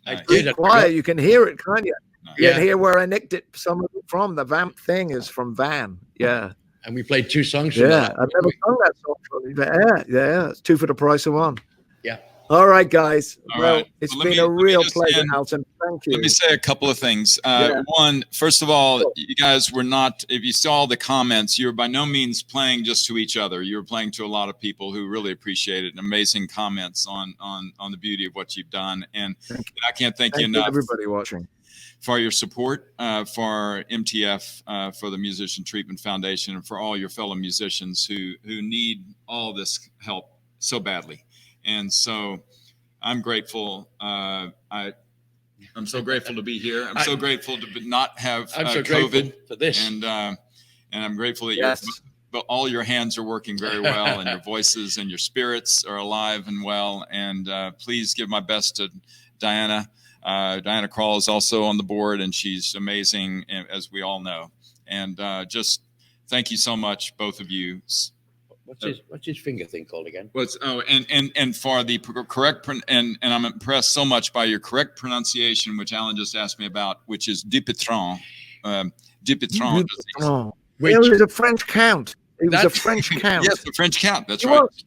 I did. Choir, you can hear it, can't you? You Yeah. can hear where I nicked it. Some of it from the vamp thing is from Van. Yeah. And we played 2 songs from Yeah, that. I've never sung that song from you, but yeah, it's 2 for the price of 1. Yeah. All right, guys. All well, right. it's Well, been let a me real just pleasure, end. Alton. Thank you. Let me say a couple of things. One, first of all, you guys were not, if you saw the comments, you were by no means playing just to each other. You were playing to a lot of people who really appreciated amazing comments on the beauty of what you've done. And I can't thank you enough, everybody watching, for your support for MTF, for the Musician Treatment Foundation, and for all your fellow musicians who need all this help so badly. And so I'm grateful. I'm so grateful to be here. I'm so grateful to not have COVID for this. And I'm grateful that but all your hands are working very well, and your voices and your spirits are alive and well. And please give my best to Diana. Diana Krall is also on the board, and she's amazing, as we all know. And just thank you so much, both of you. What's his finger thing called again? And for the correct and I'm impressed so much by your correct pronunciation, which Allan just asked me about, which is Dupitron. Dupuytren disease. Oh, he was a French count. He was a French count. Yes, the French count. That's He right. was.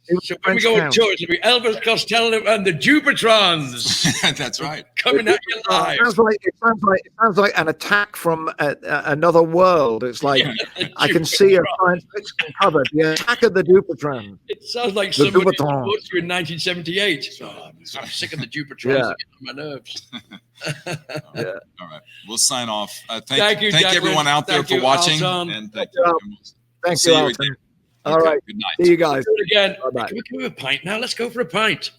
He was So a when we French go on count. tour, it'll be Elvis Costello and the Dupertrons That's right. coming at you live. It sounds like an attack from another world. It's like I can see a science fiction cover, the attack of the Dupuytren. It sounds like The somebody Dupertrons. wrote you in 1978. Oh, I'm sick of the Dupertrons. Yeah. Getting on my nerves. Yeah. All right. We'll sign off. Thank you, Jacqueline. everyone out there Thank for you, watching. Alton. And thank you. Thank See you, you Alton. again. All Okay, right. Good night. See you guys. Do it again. Bye-bye. Can we have a pint now? Let's go for a pint.